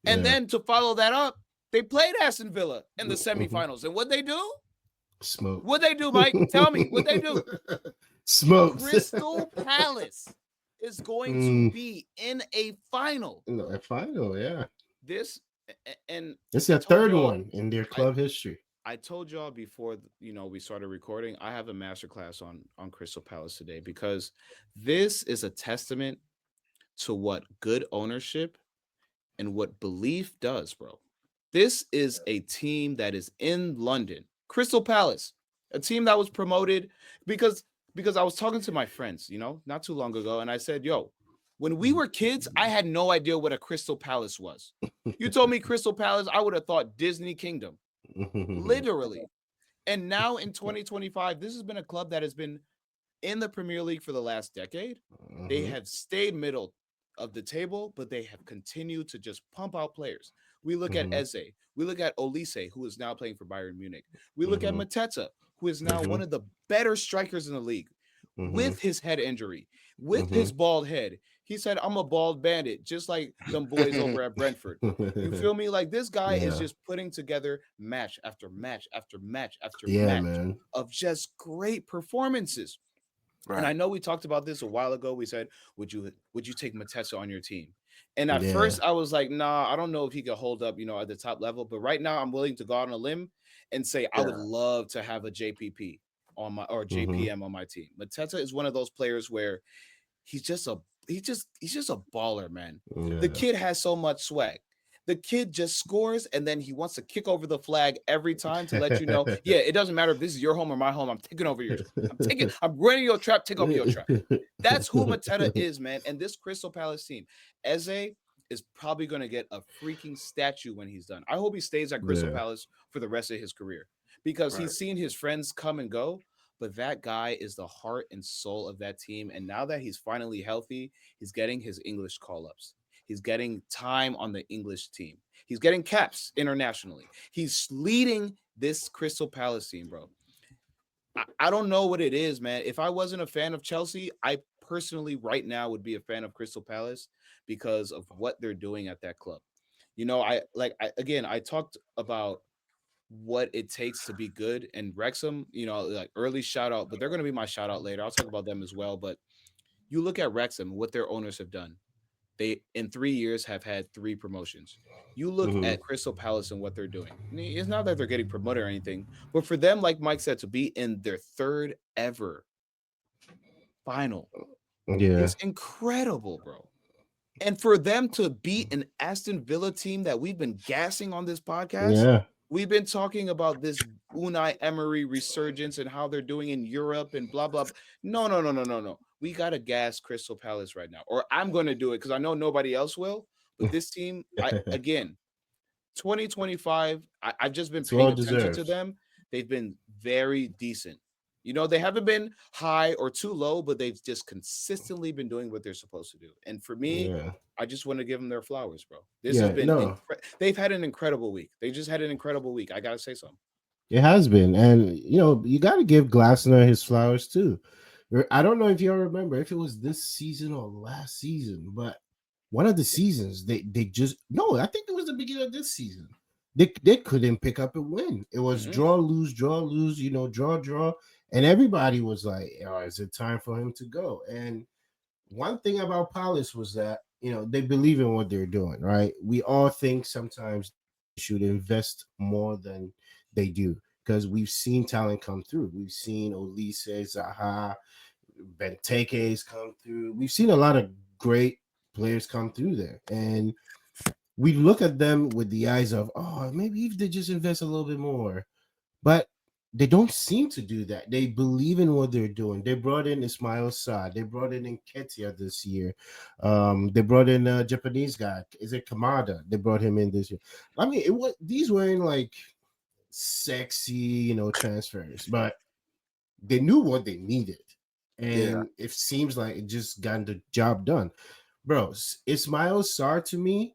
And Yeah. then to follow that up, they played Aston Villa in the Mhm. semifinals. And what they do? Smoke. What they do, Mike? Tell me what they do. Smokes. Crystal Palace is going to Mm, be in a final. no, a final, yeah. This and It's I their told third y'all one in their I club history. I told y'all before we started recording. I have a masterclass on Crystal Palace today because this is a testament to what good ownership and what belief does, bro. This is a team that is in London, Crystal Palace, a team that was promoted because because I was talking to my friends, not too long ago, and I said, "Yo, when we were kids, I had no idea what a Crystal Palace was. You told me Crystal Palace, I would have thought Disney Kingdom, literally. And now in 2025, this has been a club that has been in the Premier League for the last decade. They have stayed middle of the table, but they have continued to just pump out players. We look at Eze. We look at Olise, who is now playing for Bayern Munich. We look at Mateta, who is now one of the better strikers in the league with his head injury, with his bald head. He said, I'm a bald bandit, just like them boys over at Brentford. You feel me? Like this guy is just putting together match after match after match after match man. of just great performances. Right. And I know we talked about this a while ago. We said, would you take Matessa on your team? And at first I was like, nah, I don't know if he could hold up, at the top level. But right now I'm willing to go out on a limb and say I would love to have a JPP on my or JPM on my team. Matessa is one of those players where he's just a baller, man. The kid has so much swag. The kid just scores and then he wants to kick over the flag every time to let you know, yeah, it doesn't matter if this is your home or my home. I'm taking over yours. I'm running your trap, take over your trap. That's who Mateta is, man. And this Crystal Palace team, Eze is probably going to get a freaking statue when he's done. I hope he stays at Crystal Palace for the rest of his career because he's seen his friends come and go. But that guy is the heart and soul of that team. And now that he's finally healthy, he's getting his English call-ups. He's getting time on the English team. He's getting caps internationally. He's leading this Crystal Palace team, bro. I don't know what it is, man. If I wasn't a fan of Chelsea, I personally right now would be a fan of Crystal Palace because of what they're doing at that club. I talked about what it takes to be good. And Wrexham, like early shout out, but they're going to be my shout out later. I'll talk about them as well. But you look at Wrexham, what their owners have done. They, in 3 years, have had 3 promotions. You look at Crystal Palace and what they're doing. It's not that they're getting promoted or anything, but for them, like Mike said, to be in their 3rd ever final, it's incredible, bro. And for them to beat an Aston Villa team that we've been gassing on this podcast, we've been talking about this Unai Emery resurgence and how they're doing in Europe and blah, blah. No. We got to gas Crystal Palace right now. Or I'm going to do it because I know nobody else will. But this team, 2025, I've just been paying attention to them. They've been very decent. They haven't been high or too low, but they've just consistently been doing what they're supposed to do. And for me, I just want to give them their flowers, bro. This has been they've had an incredible week. They just had an incredible week. I gotta say something. It has been, and you got to give Glasner his flowers too. I don't know if you all remember if it was this season or last season, but one of the seasons I think it was the beginning of this season. They couldn't pick up a win. It was draw, lose, draw, draw. And everybody was like, oh, is it time for him to go? And one thing about Palace was that, they believe in what they're doing, right? We all think sometimes they should invest more than they do because we've seen talent come through. We've seen Olise, Zaha, Benteke's come through. We've seen a lot of great players come through there. And we look at them with the eyes of, oh, maybe if they just invest a little bit more. But they don't seem to do that. They believe in what they're doing. They brought in Ismail Sa. They brought in Nketiah this year. They brought in a Japanese guy. Is it Kamada? They brought him in this year. I mean, these weren't like sexy, transfers, but they knew what they needed. And it seems like it just got the job done. Bro, Ismail Sarr to me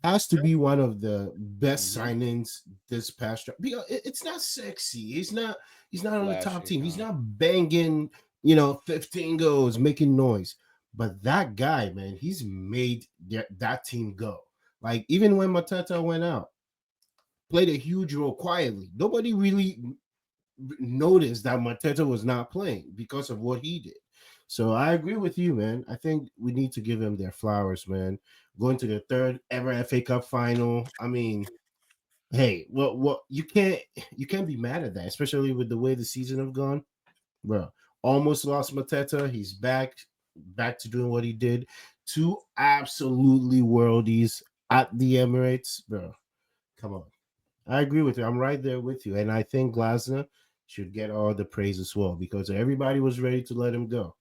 has to be one of the best signings this past year because it's not sexy. He's not on the top team. He's not banging, 15 goals, making noise. But that guy, man, he's made that team go. Like even when Mateta went out, played a huge role quietly. Nobody really noticed that Mateta was not playing because of what he did. So I agree with you, man. I think we need to give them their flowers, man. Going to the 3rd ever FA Cup final. I mean, hey, what you can't be mad at that, especially with the way the season have gone, bro. Almost lost Mateta. He's back to doing what he did. 2 absolutely worldies at the Emirates, bro. Come on. I agree with you. I'm right there with you. And I think Glasner should get all the praise as well because everybody was ready to let him go.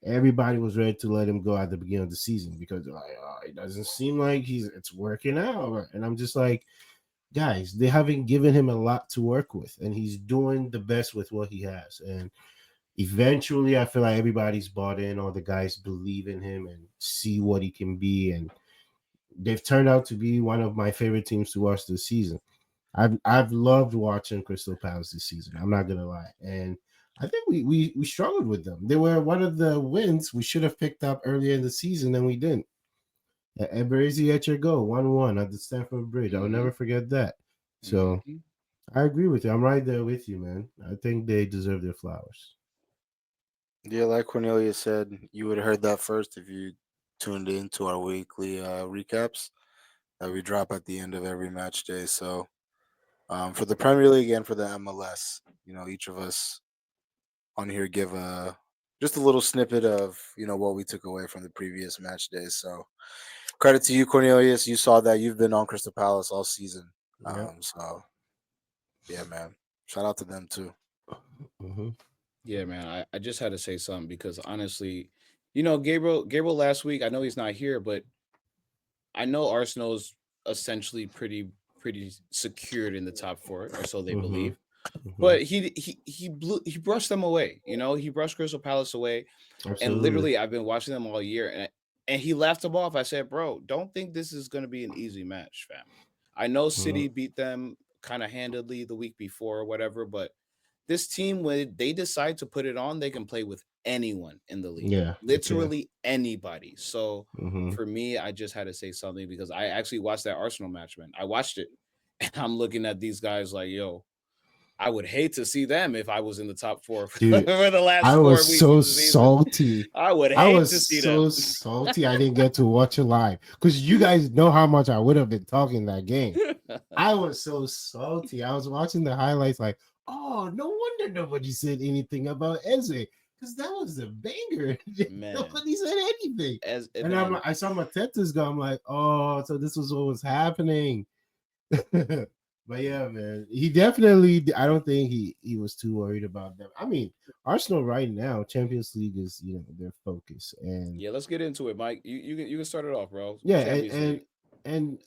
Everybody was ready to let him go at the beginning of the season because they're like, oh, it doesn't seem like it's working out. And I'm just like, guys, they haven't given him a lot to work with, and he's doing the best with what he has. And eventually, I feel like everybody's bought in, all the guys believe in him and see what he can be, and they've turned out to be one of my favorite teams to watch this season. I've loved watching Crystal Palace this season. I'm not gonna lie, and I think we struggled with them. They were one of the wins we should have picked up earlier in the season, and we didn't. Eberechi at your goal, 1-1 at the Stamford Bridge. I'll never forget that. So I agree with you. I'm right there with you, man. I think they deserve their flowers. Yeah, like Cornelia said, you would have heard that first if you tuned in to our weekly recaps that we drop at the end of every match day. So for the Premier League and for the MLS, each of us on here give a just a little snippet of what we took away from the previous match days. So credit to you, Cornelius. You saw that. You've been on Crystal Palace all season. Yep. So yeah, man. Shout out to them too. Mm-hmm. Yeah, man. I just had to say something because honestly, Gabriel last week, I know he's not here, but I know Arsenal's essentially pretty secured in the top four, or so they Mm-hmm. believe. Mm-hmm. But he brushed them away. He brushed Crystal Palace away, and Absolutely. literally I've been watching them all year, and he laughed them off. I said, "Bro, don't think this is going to be an easy match, fam. I know Mm-hmm. City beat them kind of handedly the week before or whatever, but this team, when they decide to put it on, they can play with anyone in the league, Yeah, they can. literally anybody. So Mm-hmm. for me, I just had to say something because I actually watched that Arsenal match, man. I watched it, and I'm looking at these guys like, yo, I would hate to see them if I was in the top four for Dude, the I last was 4 weeks of so the season. salty. I would I hate was to see them. so salty I didn't get to watch it live because you guys know how much I would have been talking that game. I was so salty. I was watching the highlights like, oh, no wonder nobody said anything about Eze because that was a banger. Man, Nobody said anything. as And man, I saw my Tetas go. I'm like, oh, so this was what was happening. But yeah, man, he definitely. I don't think he was too worried about them. I mean, Arsenal right now, Champions League is their focus, and yeah, let's get into it, Mike. You can start it off, bro. yeah, Champions League. and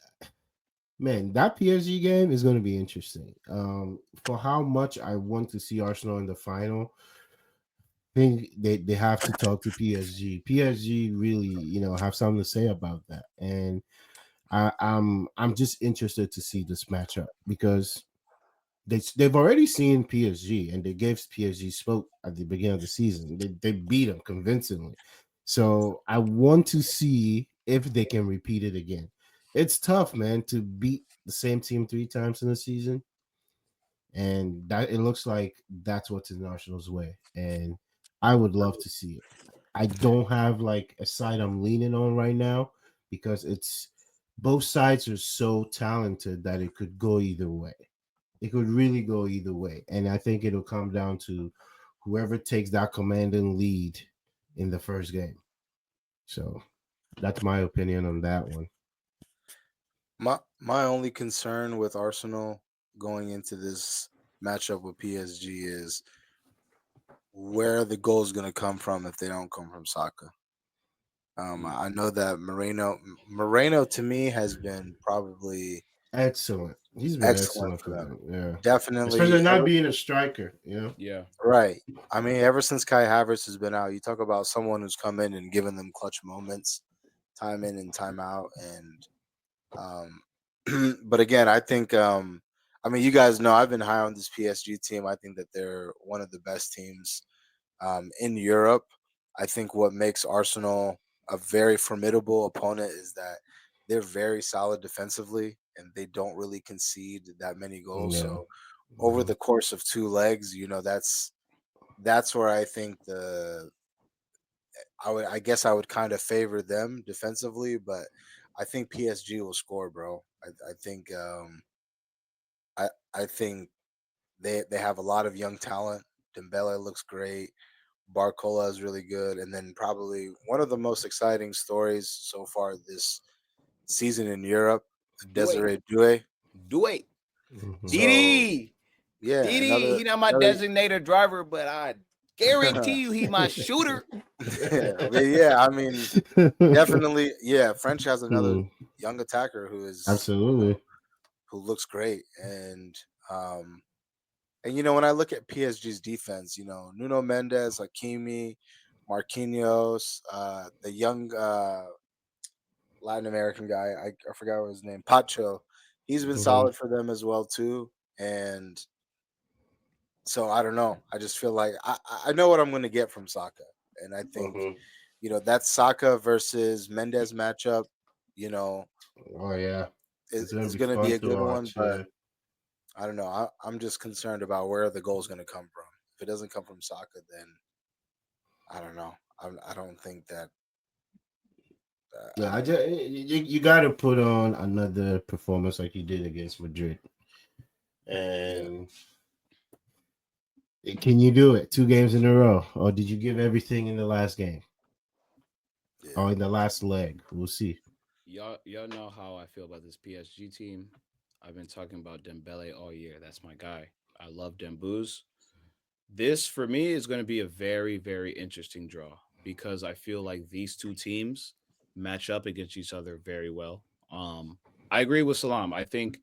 man, that PSG game is going to be interesting. For how much I want to see Arsenal in the final, I think they have to talk to PSG. PSG really, have something to say about that, and I'm just interested to see this matchup because they've already seen PSG and they gave PSG smoke at the beginning of the season. They beat them convincingly. So I want to see if they can repeat it again. It's tough, man, to beat the same team 3 times in a season. And that it looks like that's what's in Arsenal's way. And I would love to see it. I don't have like a side I'm leaning on right now because it's both sides are so talented that it could go either way. It could really go either way. And I think it'll come down to whoever takes that commanding lead in the first game. So that's my opinion on that one. My only concern with Arsenal going into this matchup with PSG is where the goal is going to come from if they don't come from Saka. I know that Moreno to me has been probably Excellent. He's been excellent excellent for for them. them. Yeah. Especially Definitely, not being a striker, Yeah, right. I mean, ever since Kai Havertz has been out, you talk about someone who's come in and given them clutch moments, time in and time out, and but again, I think I mean, you guys know I've been high on this PSG team. I think that they're one of the best teams in Europe. I think what makes Arsenal a very formidable opponent is that they're very solid defensively and they don't really concede that many goals. Yeah. So over Mhm. the course of 2 legs, that's where I think I guess I would kind of favor them defensively, but I think PSG will score, bro. I think they have a lot of young talent. Dembele looks great. Barcola is really good, and then probably one of the most exciting stories so far this season in Europe, do it, Desiree Doué. do it, Mhm. So Didi. Yeah, He not my another designated driver, but I guarantee you he my shooter. yeah, but yeah, I mean, definitely, yeah. French has another Mm, young attacker who is, absolutely. who looks great, um, and when I look at PSG's defense, Nuno Mendes, Hakimi, Marquinhos, the young Latin American guy, I forgot what his name, Pacho, he's been Hmm. solid for them as well too, and so I don't know. I just feel like I know what I'm going to get from Saka, and I think Hmm. that Saka versus Mendes matchup, you know, Oh yeah, it's gonna is be going to be fun a to good one. watch. But Yeah. I don't know. I'm just concerned about where the goal is going to come from. If it doesn't come from Saka, then I don't know. I don't think that. I Yeah, I don't just know. you got to put on another performance like you did against Madrid, Yeah, and can you do it 2 games in a row, or did you give everything in the last game yeah, or in the last leg? We'll see. Y'all know how I feel about this PSG team. I've been talking about Dembele all year. That's my guy. I love Dembouz. This for me is going to be a very very interesting draw because I feel like these two teams match up against each other very well. I agree with Salam. I think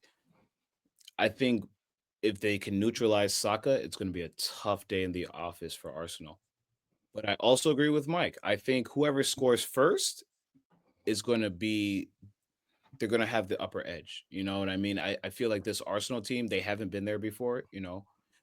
if they can neutralize Saka, it's going to be a tough day in the office for Arsenal. But I also agree with Mike. I think whoever scores first is going to be they're going to have the upper edge. You know what I mean? I feel like this Arsenal team, they haven't been there before.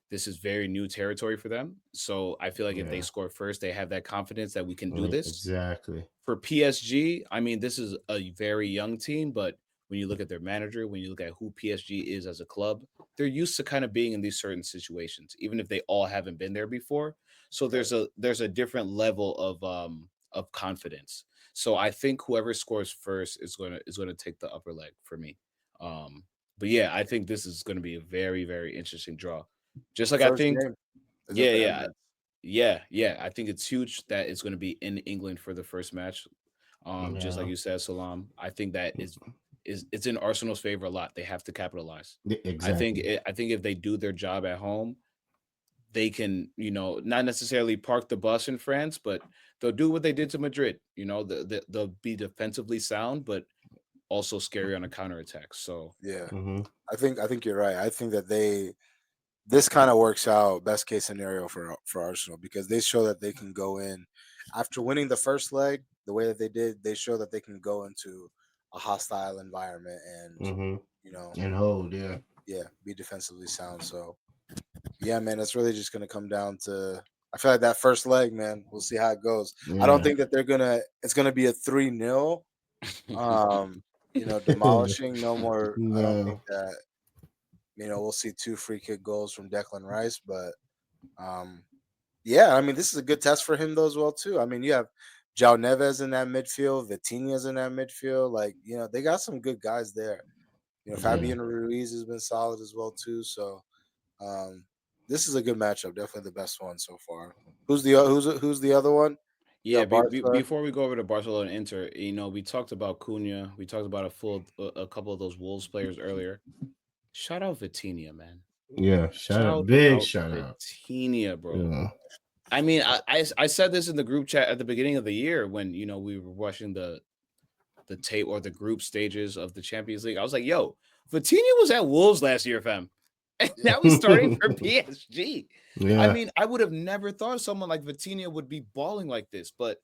This is very new territory for them. So I feel like if they Yeah, score first, they have that confidence that we can do this. exactly. For PSG, I mean, this is a very young team, but when you look at their manager, when you look at who PSG is as a club, they're used to kind of being in these certain situations, even if they all haven't been there before. So right. there's a different level of confidence. So I think whoever scores first is gonna take the upper leg for me. Um, but yeah, I think this is gonna be a very, very interesting draw. Just The like I first think, game is at yeah, the yeah, Emirates. yeah. I think it's huge that it's going to be in England for the first match. Just like Yeah, you said, Salam. I think that is it's in Arsenal's favor a lot. They have to capitalize. exactly. I think if they do their job at home, they can not necessarily park the bus in France, but they'll do what they did to Madrid. They'll be defensively sound, but also scary on a counterattack. So Yeah, Hmm. I think you're right. I think that this kind of works out best case scenario for Arsenal because they show that they can go in after winning the first leg the way that they did. They show that they can go into a hostile environment and Hmm. you know And hold, yeah, yeah, be defensively sound. So yeah, man, it's really just gonna come down to. I feel like that first leg, man. We'll see how it goes. I don't yeah. think that they're gonna. It's gonna be a 3-0. Demolishing. No more. I don't No, think that. We'll see 2 free kick goals from Declan Rice, but um, yeah, I mean, this is a good test for him though as well too. I mean, you have João Neves in that midfield, Vitinha's in that midfield. Like, they got some good guys there. yeah, Fabian Ruiz has been solid as well too. So, um, this is a good matchup. Definitely the best one so far. Who's the other one? You Yeah, got Barca. before we go over to Barcelona Inter, we talked about Cunha, we talked about a couple of those Wolves players earlier. Shout out Vitinha, man. yeah. Shout out, Shout big out shout out. Vitinha, bro. Yeah, I mean, I said this in the group chat at the beginning of the year when we were watching the tape or the group stages of the Champions League. I was like, yo, Vitinha was at Wolves last year, fam. And now he's starting for PSG. I yeah, mean, I would have never thought someone like Vitinha would be balling like this, but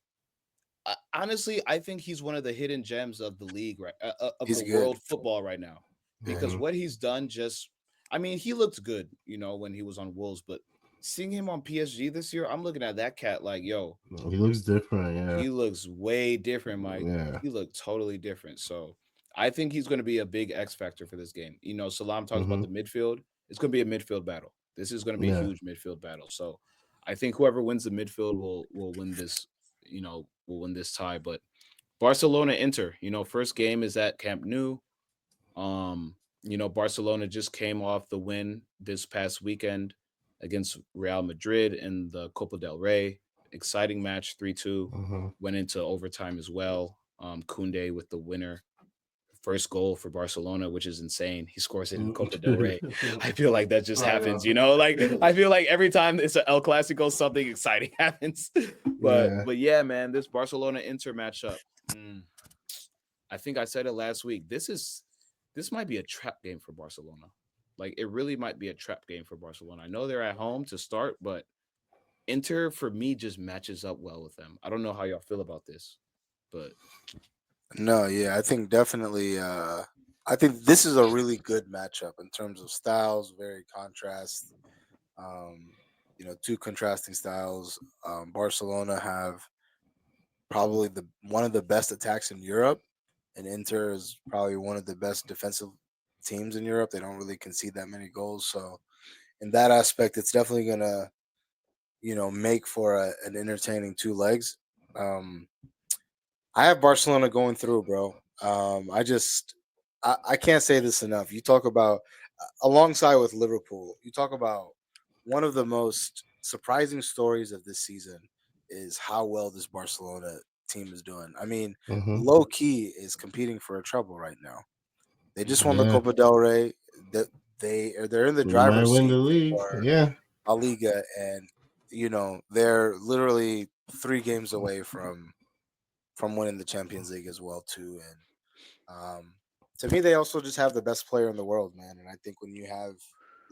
honestly, I think he's one of the hidden gems of the league, right? Of He's the good. world football right now, because hmm, what he's done I mean, he looked good, when he was on Wolves, but seeing him on PSG this year, I'm looking at that cat like, yo, he looks different. Yeah, he looks way different, Mike. yeah, He looked totally different. So I think he's going to be a big X factor for this game. Salam talks about hmm, the midfield. It's going to be a midfield battle. This is going to be a yeah, huge midfield battle. So I think whoever wins the midfield will win this. Will win this tie. But Barcelona Inter. First game is at Camp Nou. Barcelona just came off the win this past weekend against Real Madrid in the Copa del Rey. Exciting match, 3-2. hmm, Went into overtime as well. Kunde with the winner first goal for Barcelona, which is insane. He scores it in Copa del Rey. I feel like that just happens, you know. Like I feel like every time it's an El Clasico, something exciting happens. But yeah, man, this Barcelona Inter matchup. I think I said it last week. This might be a trap game for Barcelona. Like it really might be a trap game for Barcelona. I know they're at home to start, but Inter for me just matches up well with them. I don't know how y'all feel about this, but No, yeah, I think definitely. I think this is a really good matchup in terms of styles, very contrast. Um, two contrasting styles. Barcelona have probably the one of the best attacks in Europe, and Inter is probably one of the best defensive teams in Europe. They don't really concede that many goals, so in that aspect, it's definitely gonna make for an entertaining two legs. Um, I have Barcelona going through, bro. I can't say this enough. You talk about alongside with Liverpool, you talk about one of the most surprising stories of this season is how well this Barcelona team is doing. I mean, low key is competing for a treble right now. They just won the Copa del Rey. That they're in the driver's win seat the league. for Yeah, La Liga, and they're literally 3 games away from winning the Champions League as well too. And to me, they also just have the best player in the world, man. And I think when you have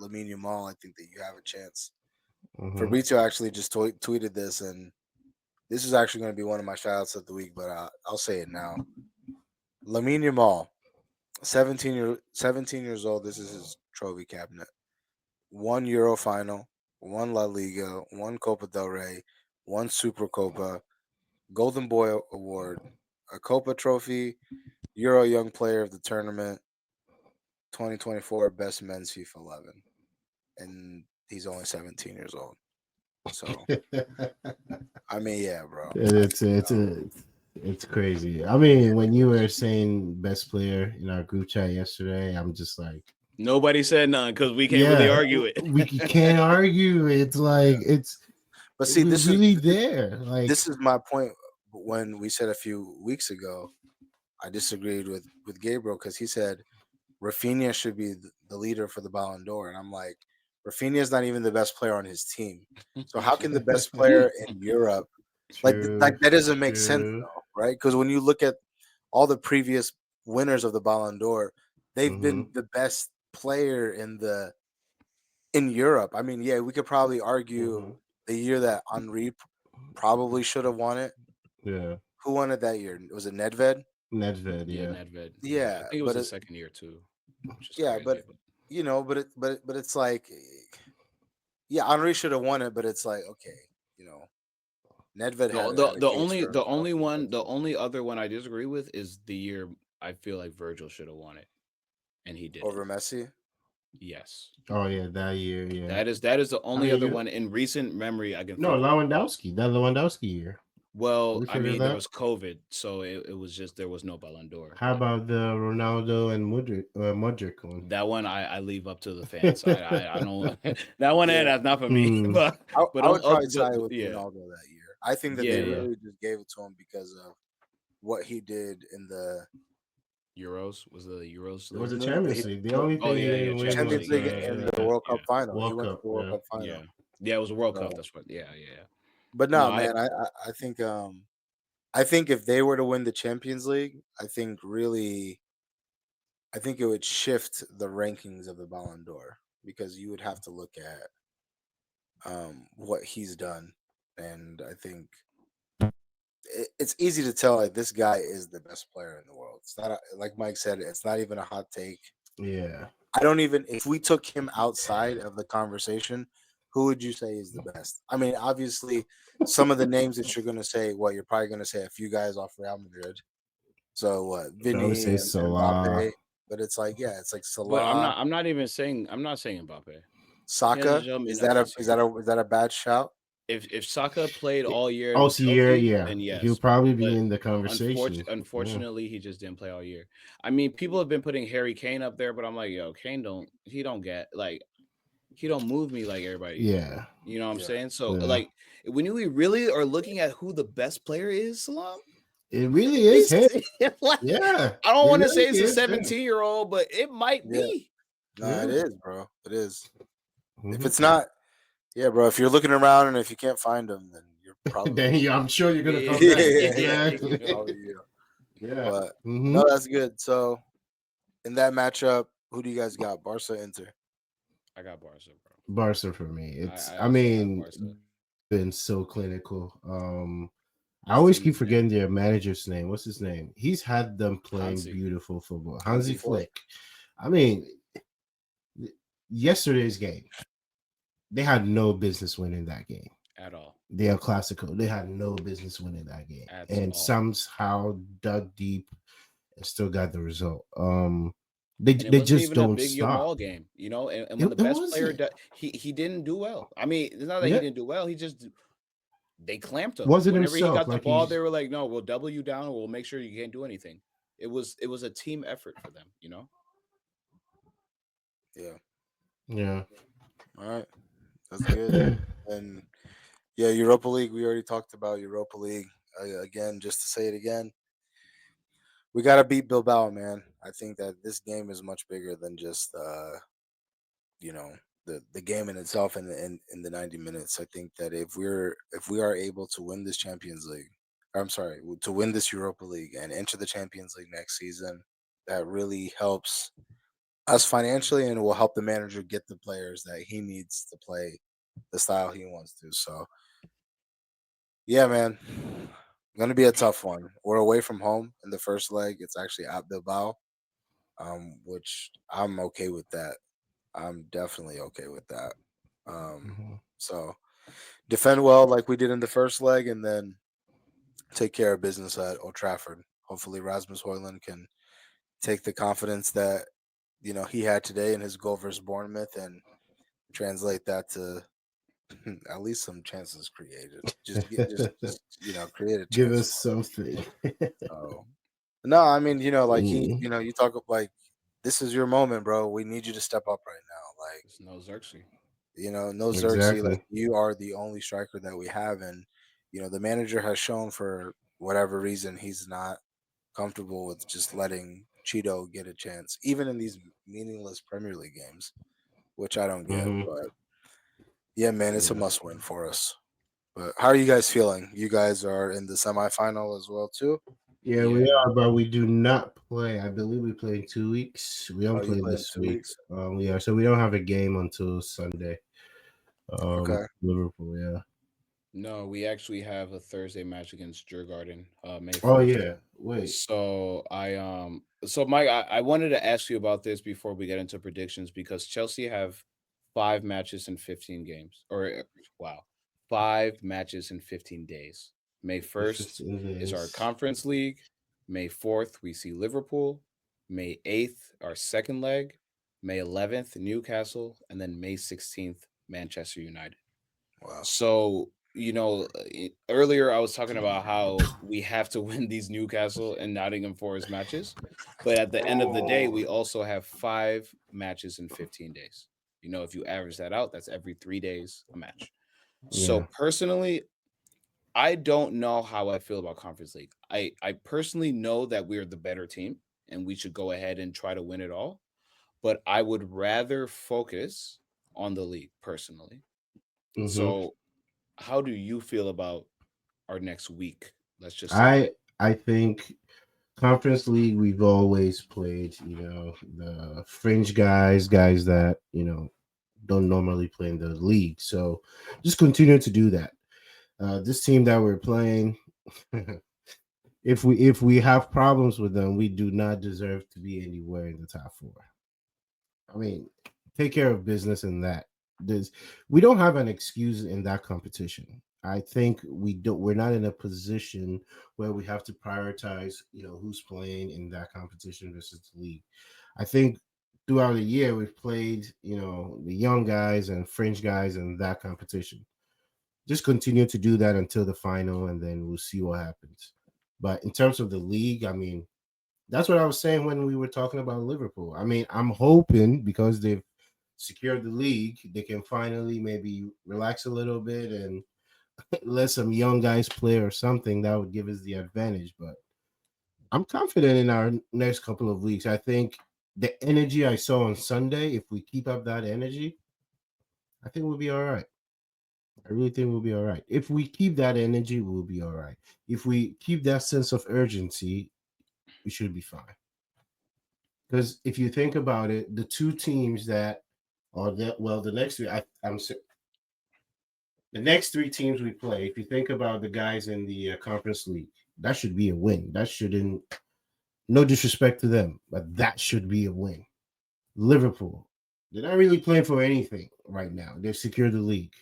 Lamine Yamal, I think that you have a chance. Fabrizio actually just tweeted this, and this is actually going to be one of my shoutouts of the week, but I'll say it now. Lamine Yamal, 17 years old. This is his trophy cabinet. 1 Euro final, 1 La Liga, 1 Copa del Rey, 1 Super Copa, Golden Boy Award, a Copa trophy, Euro Young Player of the Tournament, 2024 Best Men's FIFA 11, and he's only 17 years old. So, I mean, yeah, bro, it's crazy. I mean, when you were saying best player in our group chat yesterday, I'm just like, nobody said none because we can't really argue it. We can't argue. It's like but see, this really is there. Like this is my point. When we said a few weeks ago, I disagreed with Gabriel because he said Rafinha should be the leader for the Ballon d'Or, and I'm like, Rafinha is not even the best player on his team. So how can the best player in Europe that doesn't make sense though, right? Because when you look at all the previous winners of the Ballon d'Or, they've been the best player in Europe. I mean, yeah, we could probably argue the year that Henri probably should have won it. Yeah. Who won it that year? Was it Nedved? Nedved, yeah. Nedved. Yeah, I think it was his second year too. Yeah, crazy, but it's like, yeah, Henri should have won it, but it's like, okay, Nedved had the only other one I disagree with is the year I feel like Virgil should have won it, and he did over Messi. Yes. Oh yeah, that year. Yeah. That is the only other one in recent memory I can. No, Lewandowski. That Lewandowski year. Well, I mean, there was COVID, so it was just there was no Ballon d'Or. How about the Ronaldo and Modric one? That one I leave up to the fans. I don't that one. That's not for me. But I would probably side with Ronaldo that year. I think that they really just gave it to him because of what he did in the Euros. Was the Euros? It was the Champions League. The only thing Champions League and the World Cup final. He went to the World Cup final. Yeah, it was a World Cup. That's what. Yeah. But no, man, I think if they were to win the Champions League, I think it would shift the rankings of the Ballon d'Or because you would have to look at what he's done, and I think it's easy to tell like this guy is the best player in the world. It's not like Mike said, it's not even a hot take. Yeah, I don't even if we took him outside of the conversation, who would you say is the best? I mean, obviously, some of the names that you're going to say, you're probably going to say a few guys off Real Madrid. So what, Vinny and Mbappe? But it's like, it's like Salah. But I'm not saying Mbappe. Saka, is that a bad shout? If Saka played all year, then yes, he'll probably be in the conversation. Unfortunately, he just didn't play all year. I mean, people have been putting Harry Kane up there, but I'm like, Kane don't move me like everybody. Yeah, you know what I'm saying. So like, when we really are looking at who the best player is, Salam, It really is him. Like, Yeah. I don't It want to really say it's a is him. 17-year-old, but it might Yeah. be. No, Yeah. it is, bro. It is. If Mhm. it's not, yeah, bro. If you're looking around and if you can't find them, then you're probably Then I'm sure you're gonna come yeah, back. you Exactly. probably you. Yeah. But Mhm. no, that's good. So in that matchup, who do you guys got? Barca, Inter. I got Barca, bro. Barca for me. It's I I also have mean, Barca. been so clinical. I This always team keep is forgetting their manager's name. What's his name? He's had them playing Hansi. beautiful football. Hansi Hansi Flick. Flick. I mean, yesterday's game, they had no business winning that game. at all. They are classical. They had no business winning that game, At and all. somehow dug deep and still got the result. And it They wasn't just even a don't big stop. Yamal game, you know. And when It, the it best player, wasn't. he didn't do well. I mean, it's not that he Yeah, didn't do well. He just they clamped him. wasn't Whenever he himself. got the Like ball, they he's were like, "No, we'll double you down, or we'll make sure you can't do anything." It was a team effort for them, you know. Yeah. yeah. All right. That's good. And yeah, Europa League. We already talked about Europa League. Again, just to say it again, we got to beat Bilbao, man. I think that this game is much bigger than just you know the game in itself in the 90 minutes. I think that if we are able to win this Champions League, or I'm sorry, to win this Europa League and enter the Champions League next season, that really helps us financially and will help the manager get the players that he needs to play the style he wants to. So yeah, man, going to be a tough one. We're away from home in the first leg. It's actually at Bilbao, which I'm okay with that. I'm definitely okay with that. Mhm. So defend well like we did in the first leg, and then take care of business at Old Trafford. Hopefully, Rasmus Højlund can take the confidence that he had today in his goal versus Bournemouth and translate that to at least some chances created. Just create a Give chance us for us. something. So no, I mean, like Mm. you talk like this is your moment, bro. We need you to step up right now. Like, It's no Xerxes. no Xerxes, like Exactly. you are the only striker that we have, and the manager has shown for whatever reason he's not comfortable with just letting Cheeto get a chance, even in these meaningless Premier League games, which I don't get. Hmm. But yeah, man, it's a Yeah. must win for us. But how are you guys feeling? You guys are in the semifinal as well too. Yeah, we Yeah. are, but we do not play. I believe we play in 2 weeks. We don't Oh, you play play in this two week. weeks? Yeah, so we don't have a game until Sunday. Okay. Liverpool, yeah. No, we actually have a Thursday match against Djurgården, May Oh 4th. yeah. Wait. So so Mike, I wanted to ask you about this before we get into predictions because Chelsea have 5 matches in 15 games. Wow. 5 matches in 15 days. May In 1st 15 is our days. conference league. May 4th, we see Liverpool. May 8th, our second leg. May 11th, Newcastle, and then May 16th, Manchester United. Wow. So, earlier I was talking about how we have to win these Newcastle and Nottingham Forest matches. But at the end of the day, we also have 5 matches in 15 days. If you average that out, that's every 3 days a match. So Yeah. personally, I don't know how I feel about Conference League. I personally know that we're the better team and we should go ahead and try to win it all. But I would rather focus on the league personally. Hmm. So how do you feel about our next week? Let's just say. I think Conference League we've always played, the fringe guys that, don't normally play in the league. So just continue to do that. This team that we're playing, if we have problems with them, we do not deserve to be anywhere in the top four. I mean, take care of business in that. We don't have an excuse in that competition. I think we're not in a position where we have to prioritize, who's playing in that competition versus the league. I think throughout the year we've played, the young guys and fringe guys in that competition. Just continue to do that until the final, and then we'll see what happens. But in terms of the league, I mean, that's what I was saying when we were talking about Liverpool. I mean, I'm hoping because they've secured the league, they can finally maybe relax a little bit and let some young guys play or something, that would give us the advantage. But I'm confident in our next couple of weeks. I think the energy I saw on Sunday, if we keep up that energy, I think we'll be all right. I really think we'll be all right. If we keep that energy, we'll be all right. If we keep that sense of urgency, we should be fine. Because if you think about it, the two teams that are that well, the next three, the next three teams we play. If you think about the guys in the conference league, that should be a win. That shouldn't. No disrespect to them, but that should be a win. Liverpool, they're not really playing for anything right now. They've secured the league.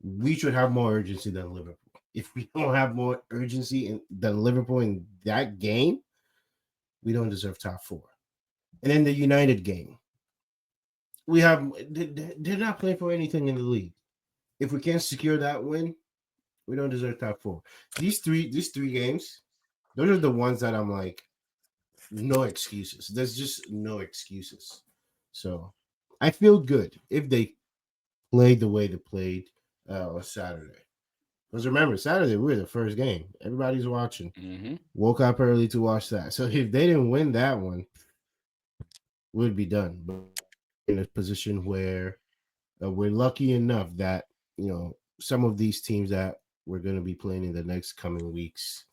We should have more urgency than Liverpool. If we don't have more urgency than Liverpool in that game, we don't deserve top four. And in the United game, they're not playing for anything in the league. If we can't secure that win, we don't deserve top four. These three games, those are the ones that I'm like, no excuses. There's just no excuses. So I feel good if they played the way they played on Saturday. Because remember, Saturday we were the first game. Everybody's watching. Mm-hmm. Woke up early to watch that. So if they didn't win that one, we'd be done. But in a position where we're lucky enough that some of these teams that we're going to be playing in the next coming weeks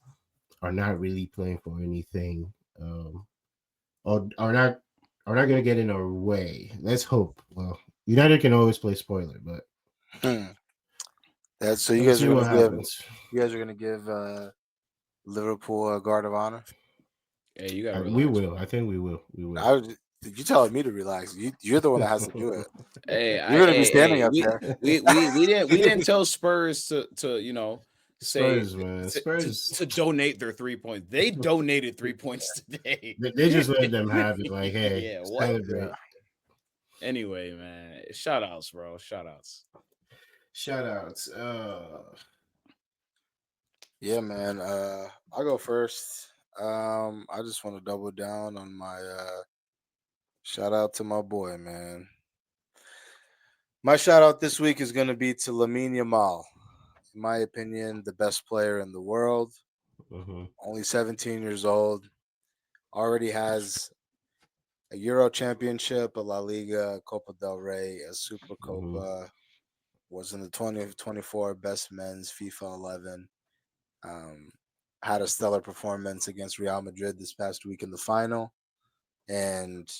are not really playing for anything, or are not going to get in our way. Let's hope. Well, United can always play spoiler, but Hmm. That's so. we'll see what happens. You guys are gonna give Liverpool a guard of honor. Hey, you gotta We relax, will. bro. I think we will. We will. I was, you telling me to relax. You're the one that has to do it. Hey, You're gonna be standing up we, there. we didn't tell Spurs to say Spurs, man. to, Spurs. to donate their 3 points. They donated 3 points today. They just let them have it. Like, hey, Yeah, what? celebrate. Anyway, man, shout outs, bro. Shout outs. Shout outs. Yeah, man. I'll go first. I just want to double down on my shout out to my boy, man. My shout out this week is gonna be to Lamine Yamal. In my opinion, the best player in the world. Only 17 years old. Already has a Euro Championship, a La Liga, a Copa del Rey, a Super Copa. Was in the 2024 Best Men's FIFA 11. Had a stellar performance against Real Madrid this past week in the final, and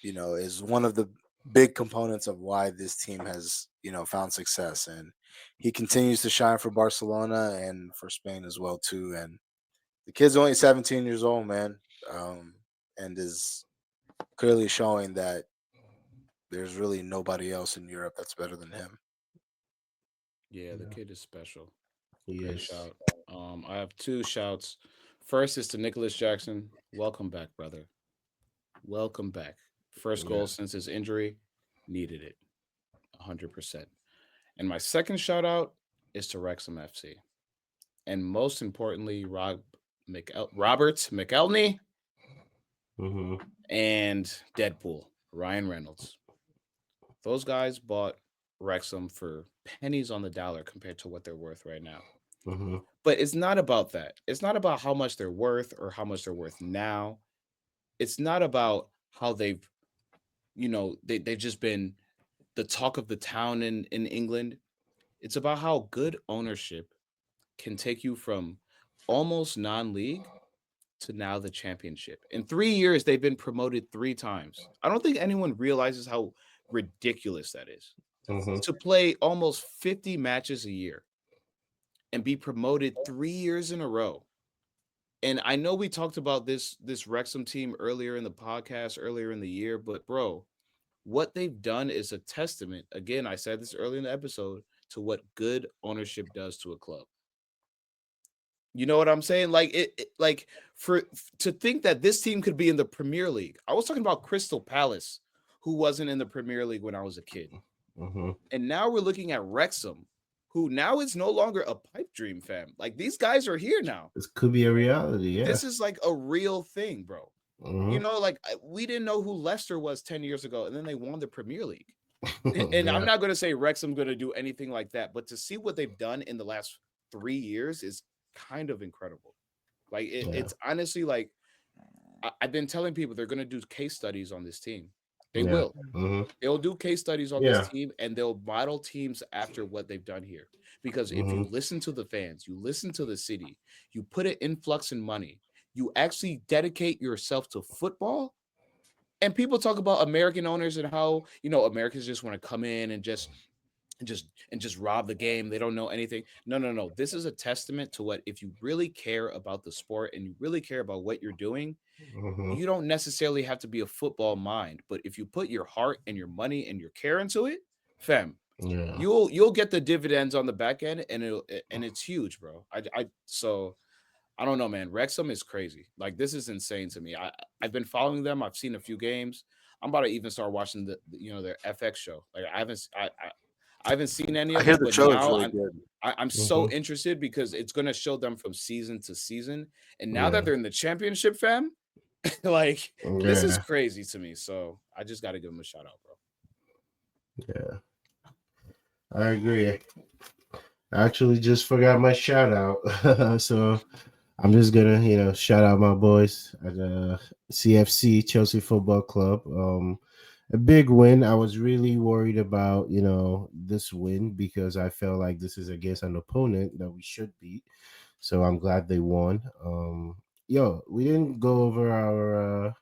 is one of the big components of why this team has found success. And he continues to shine for Barcelona and for Spain as well too. And the kid's only 17 years old, man, and is clearly showing that there's really nobody else in Europe that's better than him. Yeah, the kid is special. Yes. Great shout. I have two shouts. First is to Nicholas Jackson. Welcome back, brother. Welcome back. First goal since his injury. Needed it. 100%. And my second shout out is to Wrexham FC. And most importantly, Robert McElney and Deadpool, Ryan Reynolds. Those guys bought Wrexham for pennies on the dollar compared to what they're worth right now. But it's not about that. It's not about how much they're worth or how much they're worth now. It's not about how they've just been the talk of the town in England. It's about how good ownership can take you from almost non-league to now the championship. In 3 years, they've been promoted 3 times. I don't think anyone realizes how ridiculous that is. To play almost 50 matches a year and be promoted 3 years in a row. And I know we talked about this Wrexham team earlier in the podcast, earlier in the year, but bro, what they've done is a testament. Again, I said this earlier in the episode, to what good ownership does to a club. You know what I'm saying? Like to think that this team could be in the Premier League. I was talking about Crystal Palace, who wasn't in the Premier League when I was a kid. And now we're looking at Wrexham, who now is no longer a pipe dream, fam. Like, these guys are here now. This could be a reality. Yeah. This is like a real thing, bro. Like, we didn't know who Leicester was 10 years ago, and then they won the Premier League. And I'm Yeah. not going to say Wrexham going to do anything like that, but to see what they've done in the last 3 years is kind of incredible. Like Yeah. it's honestly like I've been telling people they're going to do case studies on this team. They Yeah. will. Hmm. They'll do case studies on this Yeah. team and they'll model teams after what they've done here. Because if Hmm. you listen to the fans, you listen to the city, you put an influx in money, you actually dedicate yourself to football. And people talk about American owners and how, Americans just want to come in and just rob the game. They don't know anything. No, no, no. This is a testament to what if you really care about the sport and you really care about what you're doing, Hmm. you don't necessarily have to be a football mind, but if you put your heart and your money and your care into it, fam, Yeah. you'll get the dividends on the back end, and it's huge, bro. So I don't know, man. Wrexham is crazy. Like this is insane to me. I've been following them. I've seen a few games. I'm about to even start watching their FX show. Like I haven't seen any I of hear them, the but show is now really good. I'm Hmm. so interested because it's gonna show them from season to season. And now that Yeah. they're in the championship, fam, like this is Yeah. crazy to me. So I just got to give them a shout out, bro. Yeah. I agree. I actually just forgot my shout out. So I'm just gonna, shout out my boys at CFC Chelsea Football Club. A big win. I was really worried about, this win because I felt like this is against an opponent that we should beat. So I'm glad they won. We didn't go over our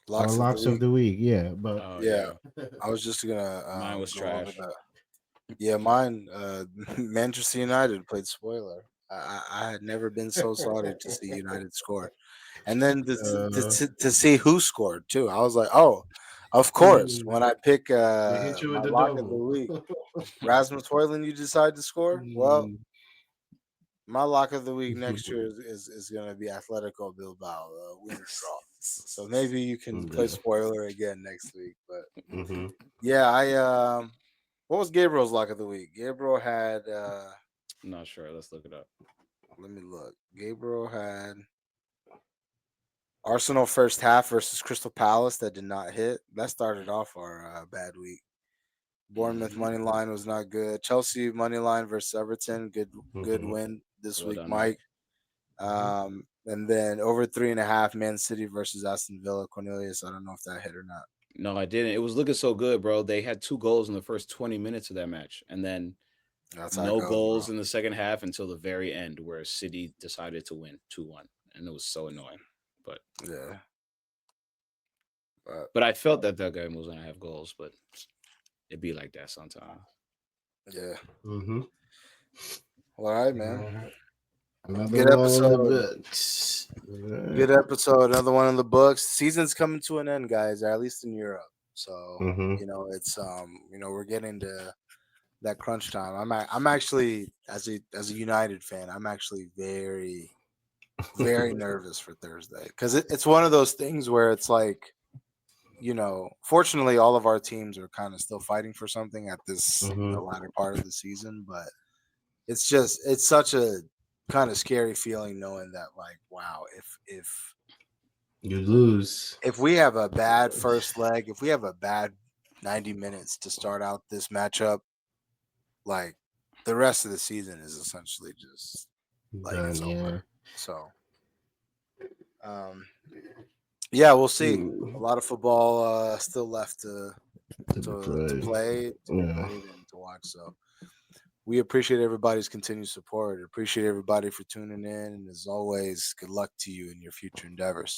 Locks of the locks of week. the week. Yeah, but Oh Yeah, yeah, I was just gonna mine was go over trash. that. Yeah, mine. Manchester United played spoiler. I had never been so sorry to see United score, and then uh, to see who scored too. I was like, oh, of course. mm, When I pick they hit you my with the lock of the double. week, Rasmus Højlund, you decide to score. Well, Mm. my lock of the week next year is going to be Atletico Bilbao, win or draw. So maybe you can play Yeah. spoiler again next week. But Hmm. yeah, what was Gabriel's lock of the week? Gabriel had I'm not sure. Let's look it up. let me look. Gabriel had Arsenal first half versus Crystal Palace that did not hit. That started off our bad week. Bournemouth Mhm. money line was not good. Chelsea money line versus Everton, good Hmm. win this Well week, done, Mike. Mike. And then over 3.5, Man City versus Aston Villa. Cornelius, I don't know if that hit or not. No, I didn't. It was looking so good, bro. They had 2 goals in the first 20 minutes of that match, and then That's how it no goes, bro. goals in the second half until the very end, where City decided to win 2-1, and it was so annoying. But Yeah, but but I felt that game was gonna have goals, but it be like that sometimes. yeah. Hmm. All right, man. Another Good one in the episode. books. Good episode. Another one in the books. Season's coming to an end, guys. Or at least in Europe. So Mm-hmm. it's we're getting to that crunch time. I'm actually as a United fan, I'm actually very very nervous for Thursday because it's one of those things where it's like fortunately all of our teams are kind of still fighting for something at this Hmm. latter part of the season, but it's such a kind of scary feeling knowing that like wow You lose. if we have a bad first leg, if we have a bad 90 minutes to start out this matchup, like the rest of the season is essentially just like Done, it's yeah. over. So um yeah, we'll see. A Mm. lot of football still left to To be to played. play, to be Yeah. played, and to watch. So we appreciate everybody's continued support. Appreciate everybody for tuning in, and as always, good luck to you in your future endeavors.